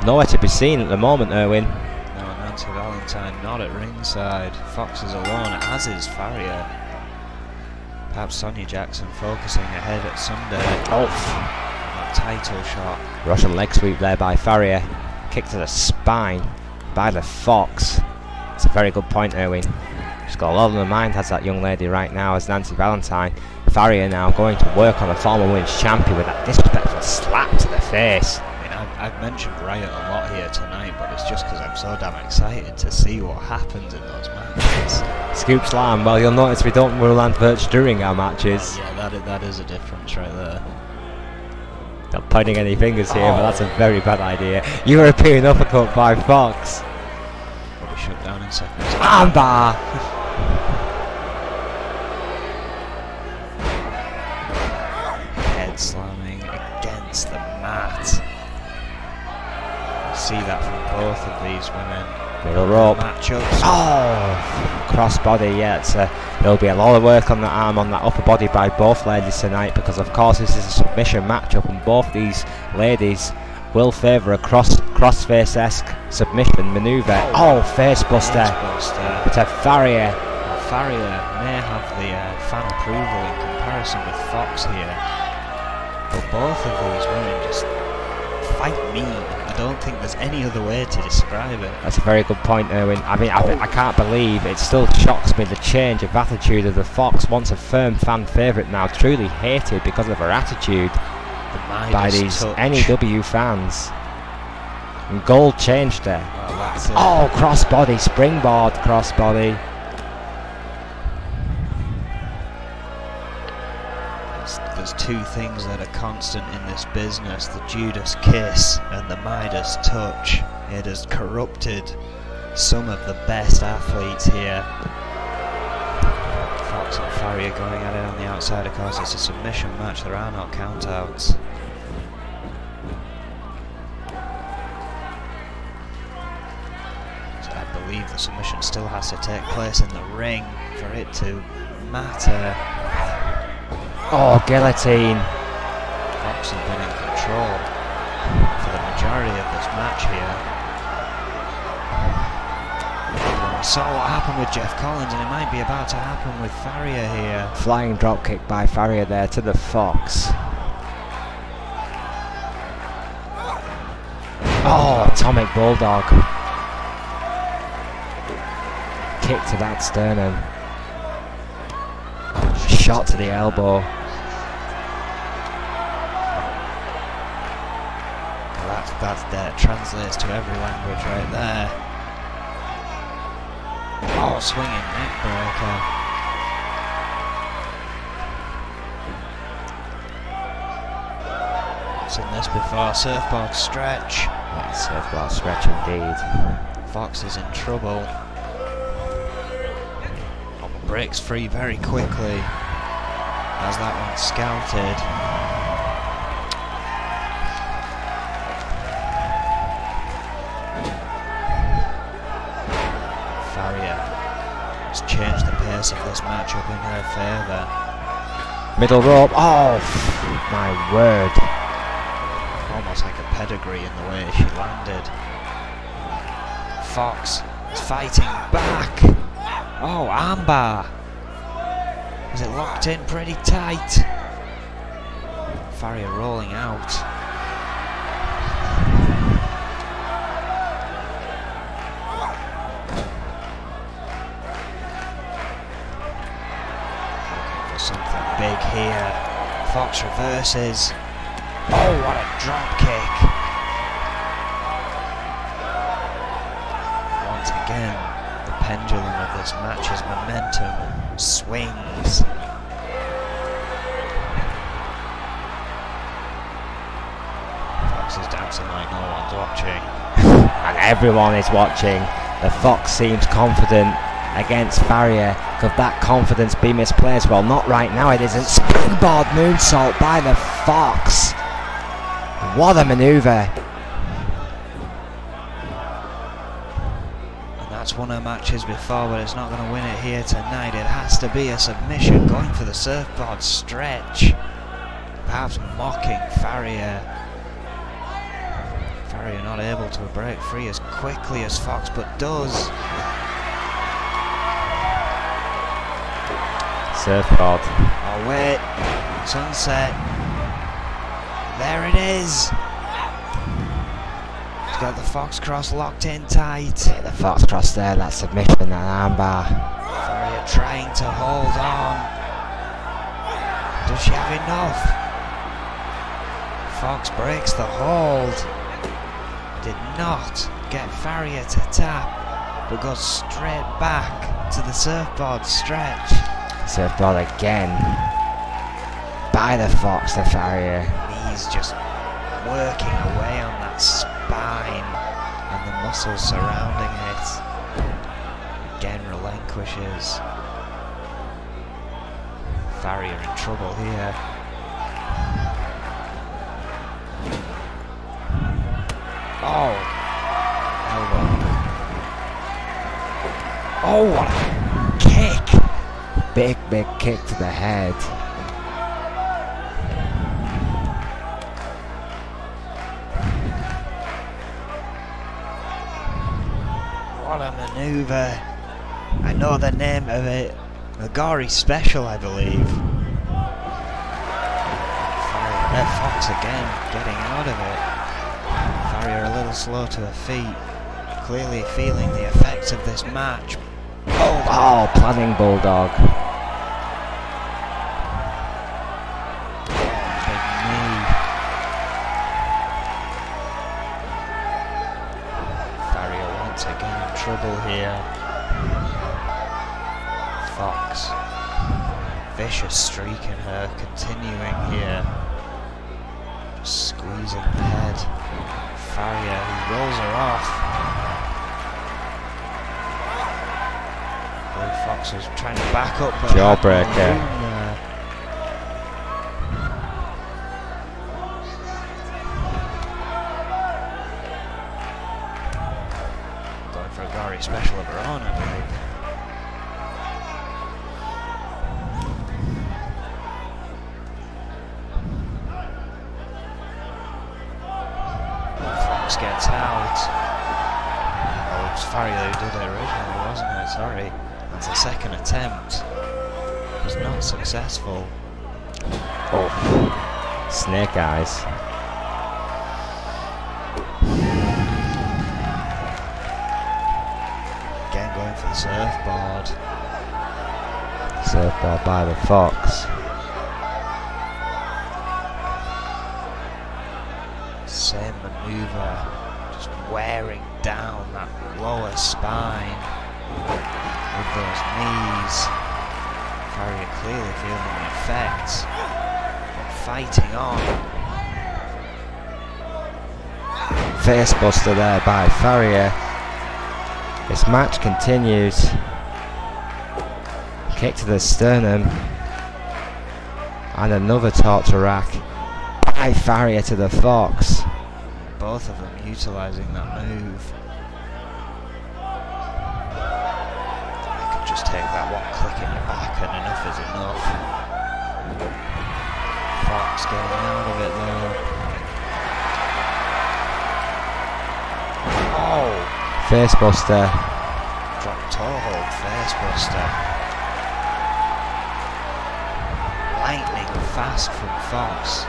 S2: nowhere to be seen at the moment, Erwin.
S1: No, Nancy Valentine not at ringside. Fox is alone, as is Farrier. Perhaps Sonya Jackson focusing ahead at Sunday.
S2: Oh,
S1: that title shot.
S2: Russian leg sweep there by Farrier. Kick to the spine by the Fox. It's a very good point, Erwin. She's got a lot on her mind, has that young lady right now, as Nancy Valentine. Farrier now going to work on a former women's champion with that disrespectful slap to the face.
S1: I mean, I've mentioned Riot a lot here tonight, but it's just because I'm so damn excited to see what happens in those matches.
S2: Scoop slam. Well, you'll notice we don't rule adverts during our matches.
S1: Yeah, that is a difference right there.
S2: Not pointing any fingers here, but that's a very bad idea. European uppercut by Fox.
S1: Probably shut down in seconds.
S2: Armbar!
S1: Head slamming against the mat. See that from both of these women.
S2: Middle rope.
S1: Matchups.
S2: Oh! Cross body, yeah. There'll be a lot of work on the arm, on that upper body by both ladies tonight, because of course this is a submission matchup and both these ladies will favour a crossface-esque submission manoeuvre. Oh, face buster. To Farrier.
S1: Farrier may have the fan approval in comparison with Fox here, but both of these women just fight mean. I don't think there's any other way to describe it.
S2: That's a very good point, Erwin. I mean, I can't believe it. Still shocks me the change of attitude of the Fox, once a firm fan favourite, now truly hated because of her attitude by these
S1: touch.
S2: N.E.W fans. And Gold changed her.
S1: Well, that's it.
S2: Oh, crossbody, springboard crossbody.
S1: There's two things that are constant in this business: the Judas kiss and the Midas touch. It has corrupted some of the best athletes here. Fox and Farrier going at it on the outside. Of course, it's a submission match. There are no countouts. So I believe the submission still has to take place in the ring for it to matter.
S2: Oh, guillotine.
S1: Fox has been in control for the majority of this match here. We saw what happened with Jeff Collins, and it might be about to happen with Farrier here.
S2: Flying dropkick by Farrier there to the Fox. Oh, atomic bulldog. Kick to that sternum. Shot to the elbow.
S1: That translates to every language right there. Oh, swinging neck breaker. Seen this before. Surfboard stretch.
S2: Yeah, surfboard stretch indeed.
S1: Fox is in trouble. Oh, breaks free very quickly as that one scouted. Change the pace of this matchup in her favour.
S2: Middle rope. Oh, my word.
S1: Almost like a pedigree in the way she landed. Fox is fighting back. Oh, armbar. Is it locked in pretty tight? Farrier rolling out. Something big here. Fox reverses. Oh, what a drop kick. Once again, the pendulum of this match's momentum swings. Fox is dancing like no one's watching.
S2: And everyone is watching. The Fox seems confident against Farrier. Could that confidence be misplaced? Well, not right now, it isn't. Springboard moonsault by the Fox. What a manoeuvre.
S1: And that's won her matches before, but it's not going to win it here tonight. It has to be a submission, going for the surfboard stretch. Perhaps mocking Farrier. Farrier not able to break free as quickly as Fox, but does.
S2: Surfboard.
S1: Oh wait, sunset. There it is. He's got the Fox cross locked in tight.
S2: Yeah, the Fox cross there, that submission, that armbar.
S1: Farrier trying to hold on. Does she have enough? Fox breaks the hold. Did not get Farrier to tap, but goes straight back to the surfboard stretch.
S2: Surfboard again by the Fox to Farrier.
S1: He's just working away on that spine and the muscles surrounding it. Again relinquishes. Farrier in trouble here. Oh, elbow. Oh, what a kick!
S2: Big kick to the head.
S1: What a manoeuvre. I know the name of it. A Gary special, I believe. Fox again getting out of it. Farrier a little slow to her feet. Clearly feeling the effects of this match.
S2: Oh, planning bulldog.
S1: Big knee. Farrier once again in trouble here. Fox. Vicious streak in her, continuing here. Just squeezing the head. Farrier, who rolls her off. Fox was trying to back up.
S2: Jawbreaker.
S1: Going for a Gary special of her own, I believe. Fox gets out. Oh, it was Farrier who did it originally, wasn't it? Sorry. That's the second attempt. It was not successful.
S2: Oh, snake eyes.
S1: Again going for the surfboard.
S2: Surfboard by the Fox.
S1: Same manoeuvre, just wearing down that lower spine with those knees. Farrier clearly feeling the effects, but fighting on.
S2: Facebuster there by Farrier. This match continues. Kick to the sternum. And another torture rack by Farrier to the Fox.
S1: Both of them utilising that move. You can just take that one click in your back and enough is enough. Fox getting out of it though. Oh!
S2: Facebuster.
S1: Drop toe hold, facebuster. Lightning fast from Fox.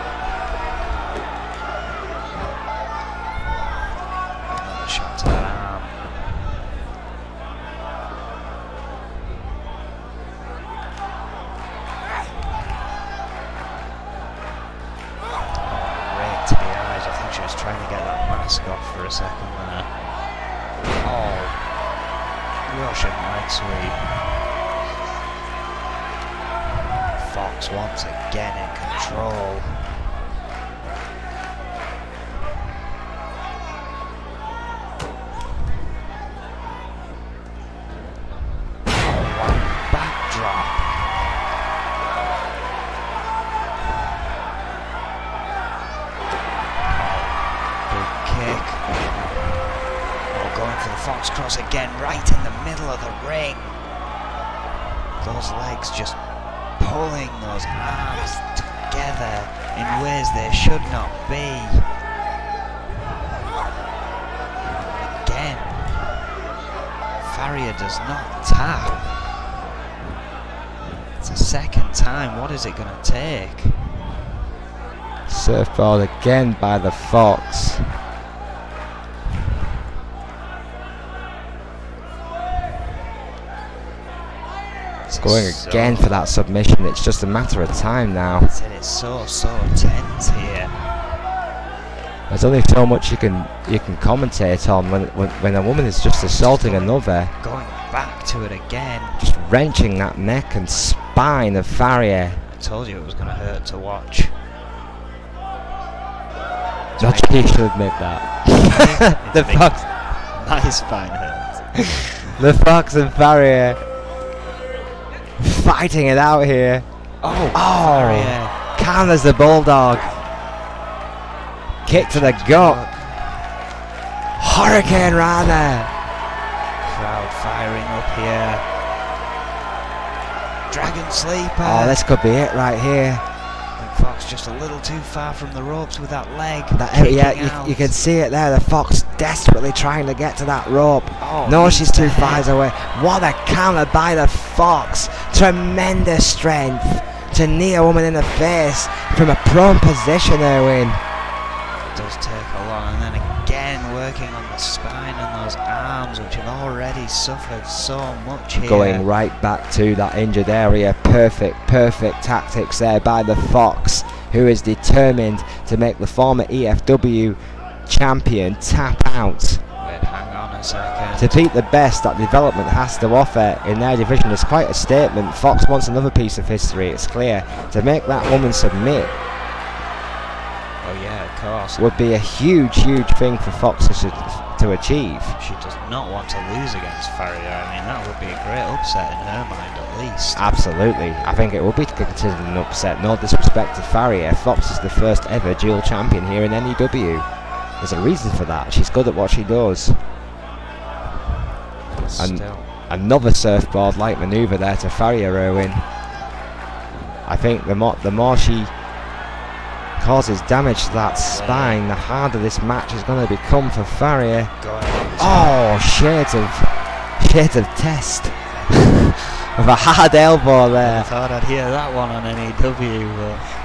S1: Another shot to that arm. Right to the eyes. I think she was trying to get that mask off for a second there. Oh, Russian leg sweep. Fox once again in control. Backdrop. Big kick. Going for the Fox cross again, right in the middle of the ring. Those legs just pulling those arms together in ways they should not be. Again, Farrier does not tap. It's a second time. What is it going to take?
S2: Surfboard again by the Fox. Going again for that submission. It's just a matter of time now.
S1: It is so tense here.
S2: There's only so much you can commentate on when a woman is just assaulting another.
S1: Going back to it again.
S2: Just wrenching that neck and spine of Farrier.
S1: I told you it was going to hurt to watch.
S2: Not sure you should admit that. The Fox.
S1: My spine hurts.
S2: The Fox and Farrier fighting it out here.
S1: Oh, Farrier.
S2: Calm as the bulldog. Kick to the gut. Hurricane rather.
S1: Crowd firing up here. Dragon sleeper.
S2: Oh, this could be it right here.
S1: Fox just a little too far from the ropes with that leg.
S2: Yeah, you can see it there. The Fox desperately trying to get to that rope.
S1: Oh,
S2: no, she's too far away. What a counter by the Fox.
S3: Tremendous strength to knee a woman in the face from a prone position, Erwin.
S1: It does take a lot, and then again working on the spine and those arms, which have already suffered so much here.
S3: Going right back to that injured area. Perfect tactics there by the Fox, who is determined to make the former EFW champion tap out.
S1: Wait, hang on a second.
S3: To beat the best that development has to offer in their division is quite a statement. Fox wants another piece of history, it's clear. To make that woman submit,
S1: oh yeah, of course,
S3: would be a huge thing for Fox to achieve.
S1: She does not want to lose against Farrier. I mean, that would be a great upset in her mind, at least.
S3: Absolutely. I think it would be considered an upset. No disrespect to Farrier. Fox is the first ever dual champion here in N.E.W. There's a reason for that. She's good at what she does. And another surfboard-like manoeuvre there to Farrier, Erwin. I think the more she causes damage to that spine, the harder this match is going to become for Farrier. Oh, shades of test. With a hard elbow there.
S1: I thought I'd hear that one on N.E.W.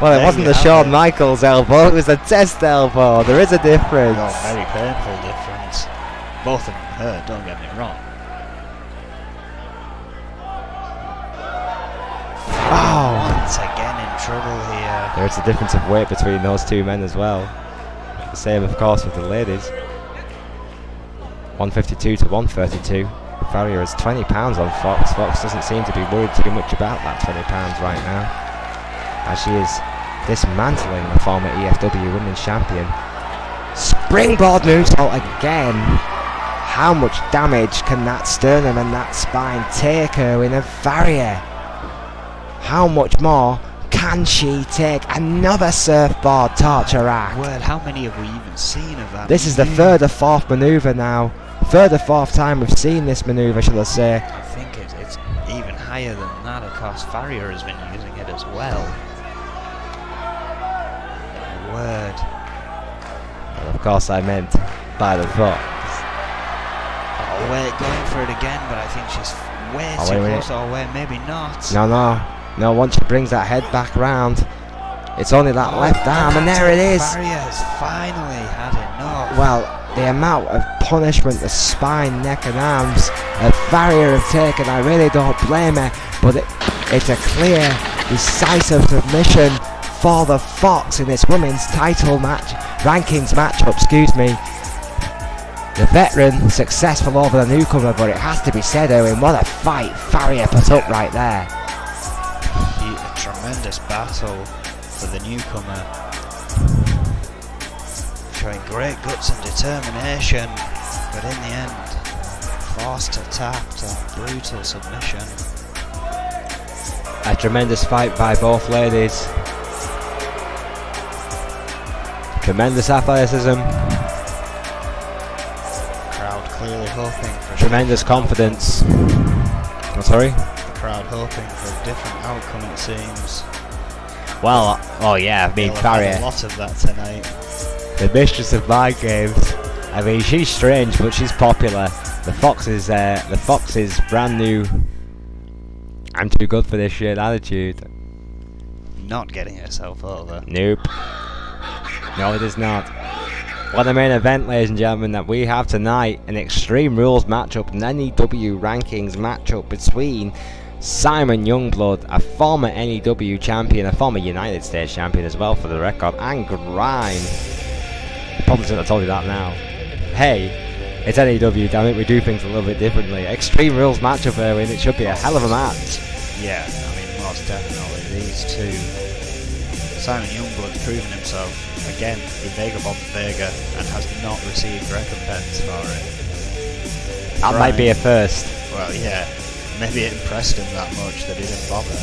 S3: Well, it wasn't the Shawn Michaels elbow, it was a test elbow. There is a difference.
S1: Oh, very painful difference. Both of them hurt, don't get me wrong.
S3: Oh,
S1: once again in trouble here.
S3: There is a difference of weight between those two men as well. The same, of course, with the ladies. 152 to 132. Farrier has 20 pounds on Fox. Fox doesn't seem to be worried too much about that 20 pounds right now, as she is dismantling the former EFW Women's Champion. Springboard moonsault again. How much damage can that sternum and that spine take, Erwin, of Farrier? How much more can she take? Another surfboard torture rack.
S1: Well, how many have we even seen of that?
S3: This is the third or fourth manoeuvre now. Third or fourth time we've seen this manoeuvre, shall I say.
S1: I think it's even higher than that. Of course, Farrier has been using it as well. Word.
S3: Well, of course I meant by the Fox.
S1: Oh, wait, going for it again, but I think she's way too close. Oh, wait, maybe not.
S3: No, once she brings that head back round, it's only that left arm, and there it is.
S1: Farrier has finally had enough.
S3: Well, the amount of punishment the spine, neck and arms of Farrier have taken, I really don't blame her, but it's a clear, decisive submission for the Fox in this women's title match, rankings matchup, excuse me. The veteran successful over the newcomer, but it has to be said, Owen, what a fight Farrier put up right there.
S1: A tremendous battle for the newcomer, showing great guts and determination, but in the end forced to tap to brutal submission.
S3: A tremendous fight by both ladies. Tremendous athleticism.
S1: Crowd clearly hoping for
S3: tremendous confidence. I'm sorry?
S1: The crowd hoping for a different outcome, it seems.
S3: Well, oh yeah, I mean, Farrier,
S1: a lot of that tonight.
S3: The mistress of mind games. I mean, she's strange, but she's popular. The Fox is brand new. I'm too good for this shit attitude.
S1: Not getting herself over.
S3: Nope. No, it is not. What a main event, ladies and gentlemen, that we have tonight. An Extreme Rules matchup, an N.E.W. rankings matchup between Simon Youngblood, a former N.E.W. champion, a former United States champion as well for the record, and Grime. Probably shouldn't have told you that now. Hey, it's N.E.W, damn it, we do things a little bit differently. Extreme Rules matchup, Erwin, it should be a hell of a match.
S1: Yeah, I mean, most definitely, these two. Simon Youngblood's proven himself again in Vega Bomb Vega and has not received recompense for it.
S3: That might be a first.
S1: Well, yeah, maybe it impressed him that much that he didn't bother.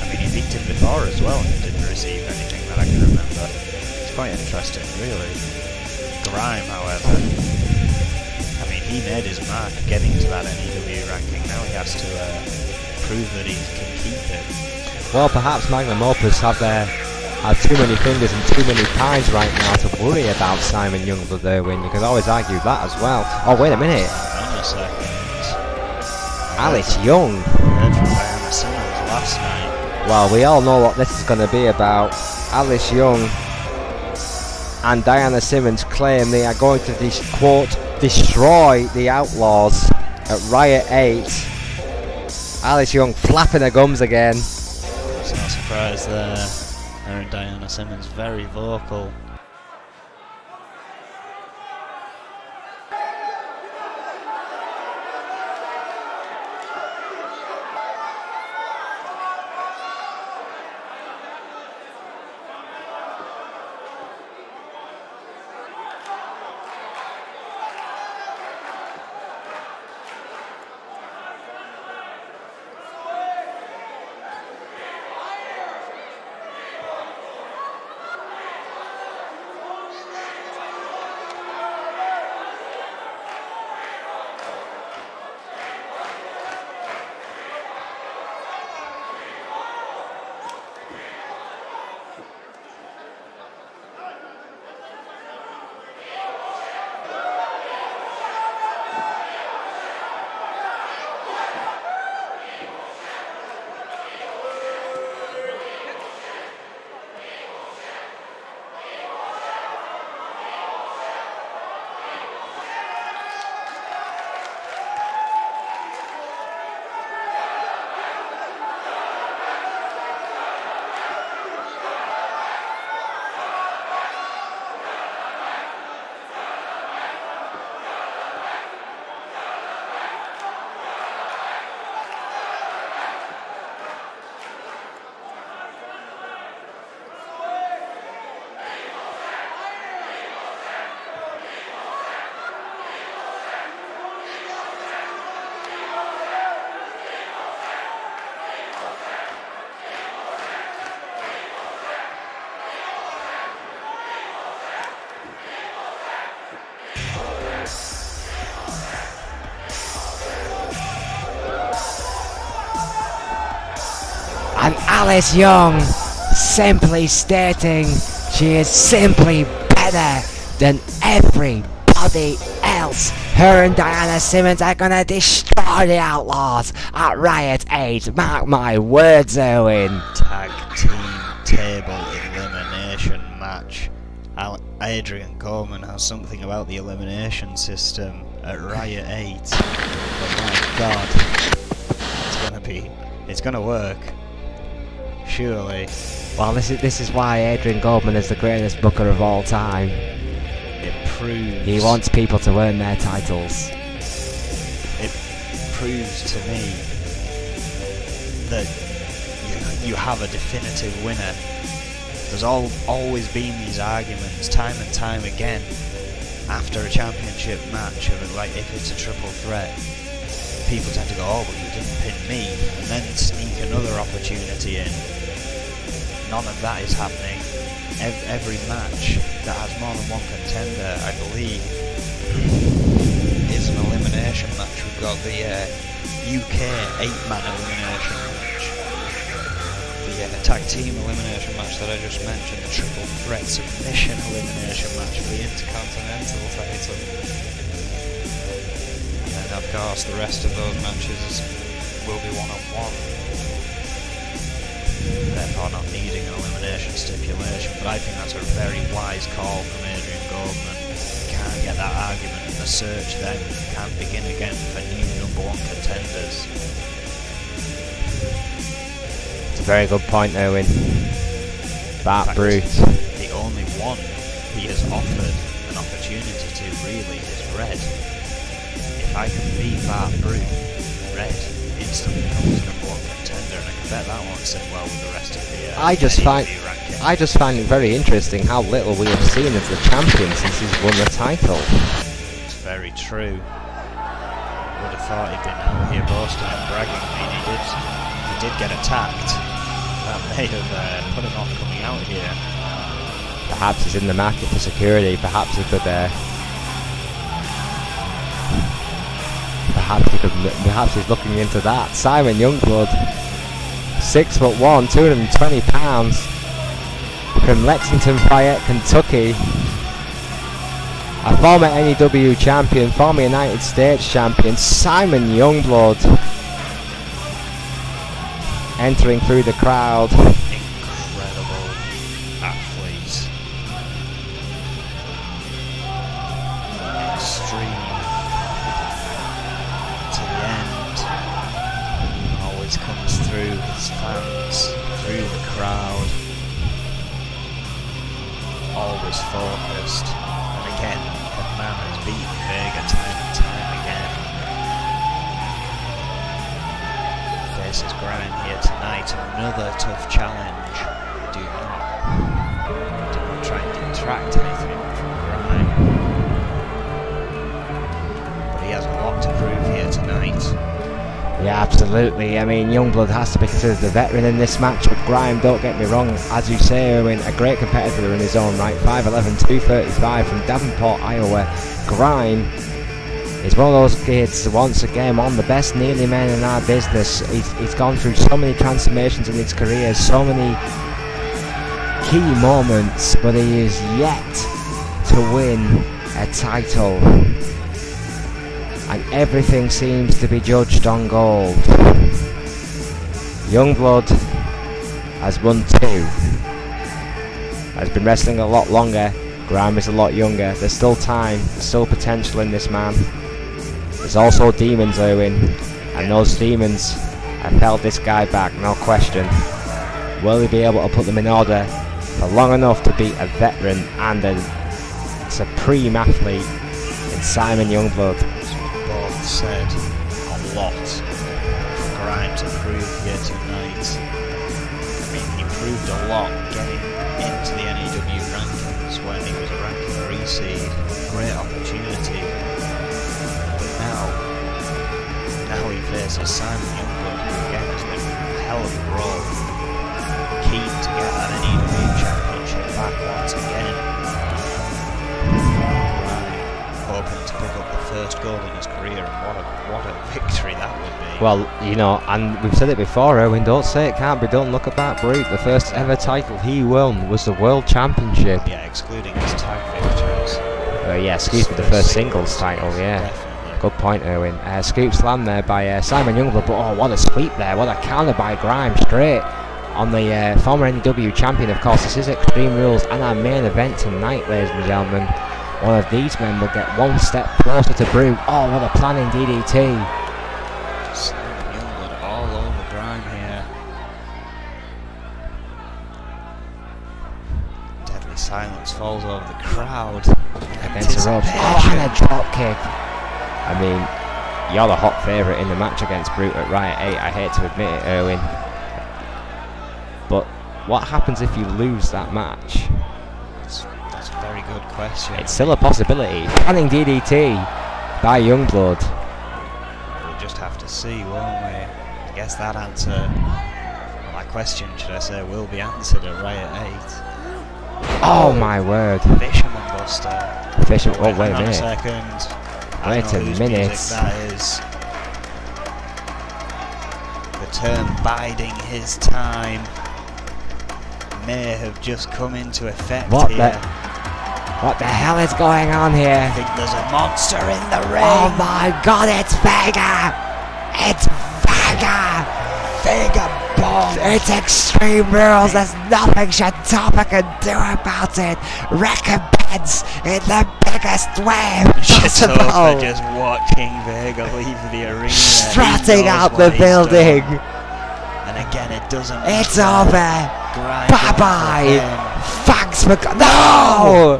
S1: I mean, he beat him before as well and didn't receive anything that I can remember. It's quite interesting, really. Grime, however, I mean, he made his mark getting to that N.E.W. ranking. Now he has to prove that he can keep it.
S3: Well, perhaps Magnum Opus have too many fingers and too many pies right now to worry about Simon Youngblood, Erwin. You could always argue that as well. Oh, wait a minute.
S1: Hang on a second.
S3: Alice Young.
S1: Heard from Diana Simmons last night.
S3: Well, we all know what this is going to be about. Alice Young and Diana Simmons claim they are going to, quote, destroy the Outlaws at Riot 8. Alice Young flapping her gums again.
S1: It's not surprised there. Her and Diana Simmons very vocal.
S3: And Alice Young simply stating she is simply better than everybody else. Her and Diana Simmons are gonna destroy the Outlaws at Riot 8. Mark my words, Owen.
S1: Tag team table elimination match. Adrian Gorman has something about the elimination system at Riot 8. But my God, it's gonna work. Surely.
S3: Well, this is why Adrian Gorman is the greatest booker of all time.
S1: It proves.
S3: He wants people to earn their titles.
S1: It proves to me that you have a definitive winner. There's always been these arguments, time and time again, after a championship match of like if it's a triple threat. People tend to go, oh, but you didn't pin me, and then sneak another opportunity in. None of that is happening. Every match that has more than one contender, I believe, is an elimination match. We've got the UK 8-man elimination match, the tag team elimination match that I just mentioned, the triple threat submission elimination match for the Intercontinental title. And of course the rest of those matches will be one-on-one, therefore not needing an elimination stipulation. But I think that's a very wise call from Adrian Gorman. You can't get that argument, and the search then can begin again for new #1 contenders.
S3: It's a very good point, Owen. Bart Brute.
S1: The only one he has offered an opportunity to really is Red. If I can beat Bart Brute, Red instantly becomes the #1 contender, and I can bet that won't sit well with the rest of the
S3: I just find it very interesting how little we have seen of the champion since he's won the title.
S1: It's very true. Would have thought he'd been out here boasting and bragging. I mean, he did get attacked. That may have put him off coming out here.
S3: Perhaps he's in the market for security. Perhaps he could. Perhaps he's looking into that. Simon Youngblood, 6'1", 220 pounds, from Lexington, Fayette, Kentucky. A former N.E.W. champion, former United States champion, Simon Youngblood. entering through the crowd.
S1: Incredible athlete. Extreme to the end. Always comes through his fans, through the crowd. Always focused. And again, the man has beaten Vega time and time again. Faces Grime here tonight. Another tough challenge. Do not try and detract anything from Grime. But he has a lot to prove here tonight.
S3: Yeah, absolutely. I mean, Youngblood has to be considered the veteran in this match, but Grime, don't get me wrong, as you say, Owen, a great competitor in his own right. 5'11", 235 from Davenport, Iowa. Grime is one of those kids, once again, one of the best nearly men in our business. He's gone through so many transformations in his career, so many key moments, but he is yet to win a title. And everything seems to be judged on gold. Youngblood has won 2. Has been wrestling a lot longer. Grime is a lot younger. There's still time. There's still potential in this man. There's also demons, Owen. And those demons have held this guy back, no question. Will he be able to put them in order for long enough to beat a veteran and a supreme athlete in Simon Youngblood?
S1: Both said a lot for Grime to prove here tonight. I mean, he proved a lot getting into the N.E.W. rankings when he was a ranking 3 seed. Great opportunity. But now he faces Simon Youngblood, who again has been a hell of a role. Keen to get that N.E.W. championship back once again. Hoping to pick up the first gold in his career, and what a victory that would be.
S3: Well, you know, and we've said it before, Owen, don't say it can't be done. Look at that brute. The first ever title he won was the World Championship.
S1: Yeah, excluding his tag victories.
S3: Yeah, excuse me, the first singles title, yeah.
S1: Definitely.
S3: Good point, Owen. Scoop slam there by Simon Youngblood, but oh, what a sweep there. What a counter by Grime, straight on the former N.E.W. champion. Of course, this is Extreme Rules and our main event tonight, ladies and gentlemen. One of these men will get one step closer to Brew. Oh, what a planning DDT.
S1: Simon Youngblood all over Grime here. Deadly silence falls over the crowd.
S3: Against the ropes. Oh, and a drop kick. I mean, you're the hot favourite in the match against Brute at Riot 8. I hate to admit it, Erwin. But what happens if you lose that match?
S1: That's a very good question.
S3: It's still a possibility. Planning DDT by Youngblood.
S1: We'll just have to see, won't we? I guess that answer, well, that question, should I say, will be answered at Riot 8.
S3: Oh my word.
S1: Fisherman Buster.
S3: Fisherman, oh, wait a minute.
S1: Second.
S3: Wait a minute.
S1: That is. The term biding his time may have just come into effect
S3: What
S1: here.
S3: What the hell is going on here?
S1: I think there's a monster in the ring.
S3: Oh my god, it's Vega! It's Vega!
S1: Vega bomb!
S3: It's Extreme Rules, there's nothing Shatapa can do about it! Recompense in the biggest way
S1: Shatapa
S3: possible!
S1: just watching Vega leave the arena.
S3: Strutting out the building!
S1: And again, it doesn't
S3: It's
S1: matter.
S3: over!
S1: Grind
S3: Bye bye! Thanks for no!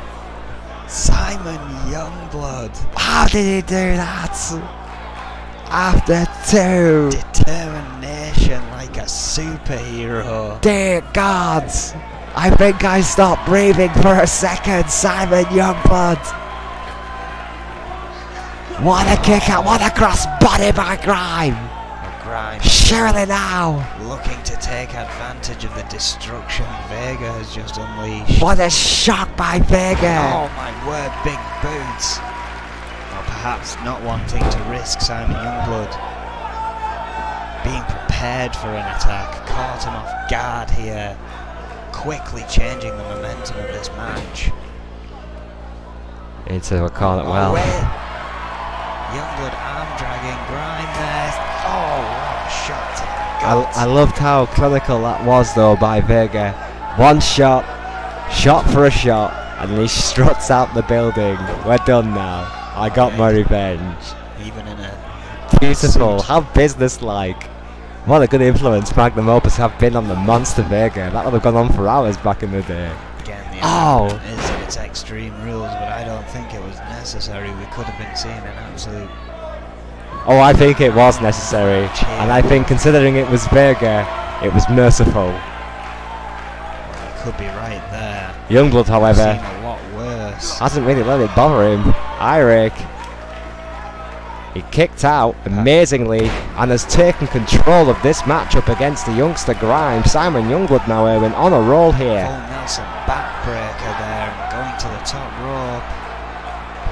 S1: Simon Youngblood.
S3: How did he do that? After 2.
S1: Determination like a superhero.
S3: Dear God! I think I stopped breathing for a second, Simon Youngblood. What a kick out, what a cross body by Grime.
S1: Grime
S3: Surely now.
S1: looking to take advantage of the destruction Vega has just unleashed.
S3: What a shock by Vega.
S1: Oh my word, big boots. Or perhaps not wanting to risk Simon Youngblood being prepared for an attack. Caught him off guard here. Quickly changing the momentum of this match.
S3: Into a corner, well.
S1: Youngblood arm dragging Grime there. Oh, what a shot to the gut.
S3: I loved how clinical that was though by Vega. One shot for a shot, and then he struts out the building. We're done now. I got my revenge.
S1: Even in a
S3: Beautiful.
S1: suit.
S3: How business-like. What a good influence Magnum Opus have been on the monster Vega. That would have gone on for hours back in the day.
S1: Again, the
S3: Oh.
S1: argument is that it's extreme rules, but I don't think it was necessary. We could have been seeing an absolute...
S3: Oh, I think it was necessary. And I think considering it was Vega, it was merciful.
S1: Well, you could be right there.
S3: Youngblood, however,
S1: I've seen a lot worse.
S3: hasn't really let it bother him. Eirik. He kicked out amazingly and has taken control of this matchup against the youngster Grime. Simon Youngblood now, Erwin, on a roll here.
S1: Full Nelson backbreaker there and going to the top rope.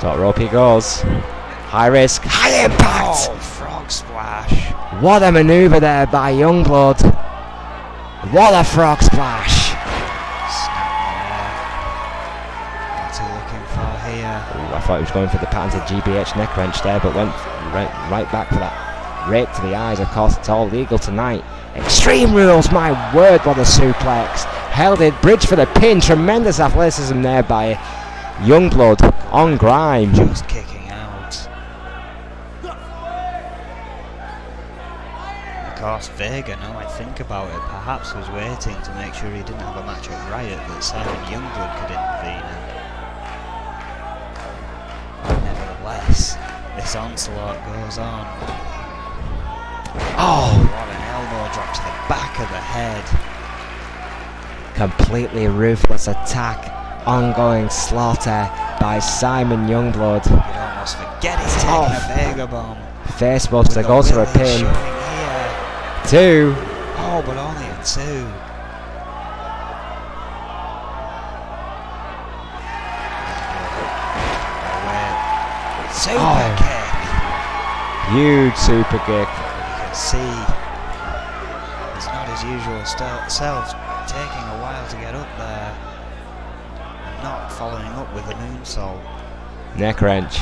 S3: Top rope he goes. High risk, high impact.
S1: Oh, frog splash.
S3: What a manoeuvre there by Youngblood. What a frog splash.
S1: Snap there. What's he looking for here?
S3: Ooh, I thought he was going for the patterns of GBH neck wrench there, but went right back for that rake to the eyes. Of course, it's all legal tonight. Extreme rules, my word, what a suplex. Held it, bridge for the pin. Tremendous athleticism there by Youngblood on Grime.
S1: Just kicking out. Of course, Vega, now I think about it, perhaps was waiting to make sure he didn't have a match at Riot that Simon Youngblood could intervene in. Nevertheless, this onslaught goes on. Oh, what an elbow drop to the back of the head.
S3: Completely ruthless attack. Ongoing slaughter by Simon Youngblood.
S1: You'd almost forget he's taking a Vega bomb.
S3: Facebuster goes for a pin. Two.
S1: Oh, but only a 2. Super kick.
S3: Huge super kick.
S1: You can see it's not his usual self, taking a while to get up there and not following up with a moonsault.
S3: Neck wrench.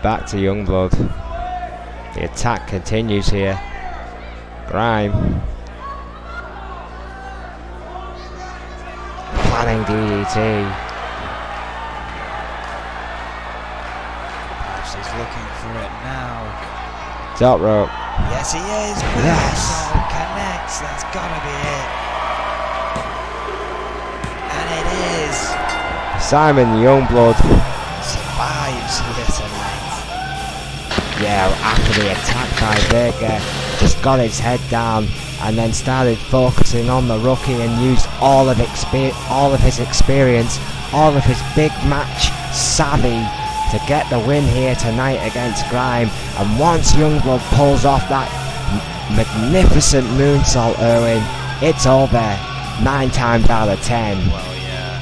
S3: Back to Youngblood. The attack continues here. Grime. Planning DDT.
S1: Perhaps he's looking for it now.
S3: Top rope.
S1: Yes, he is.
S3: Yes.
S1: Moonsault connects. That's gotta be it. And it is.
S3: Simon Youngblood.
S1: Survives here tonight.
S3: Yeah, after the attack by Vega, just got his head down and then started focusing on the rookie and used all of his experience, all of his big match savvy to get the win here tonight against Grime. And once Youngblood pulls off that magnificent moonsault, Erwin, it's over 9 times out of 10.
S1: Well, yeah.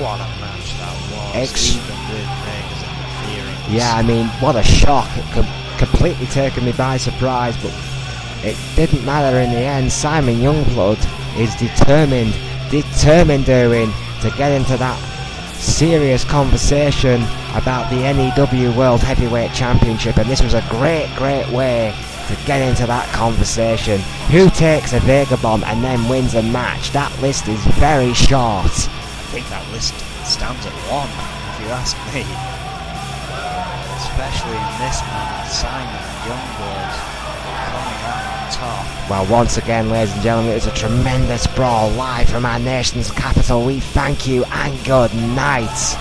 S1: What a match that was. Even with Vega's interference.
S3: Yeah, I mean, what a shock. It completely taken me by surprise, but it didn't matter in the end. Simon Youngblood is determined, Erwin, to get into that serious conversation about the N.E.W. World Heavyweight Championship, and this was a great way to get into that conversation. Who takes a Vega bomb and then wins a match? That list is very short.
S1: I think that list stands at 1, if you ask me. Especially in this man, Simon Youngblood coming out on top.
S3: Well, once again, ladies and gentlemen, it was a tremendous brawl live from our nation's capital. We thank you and good night.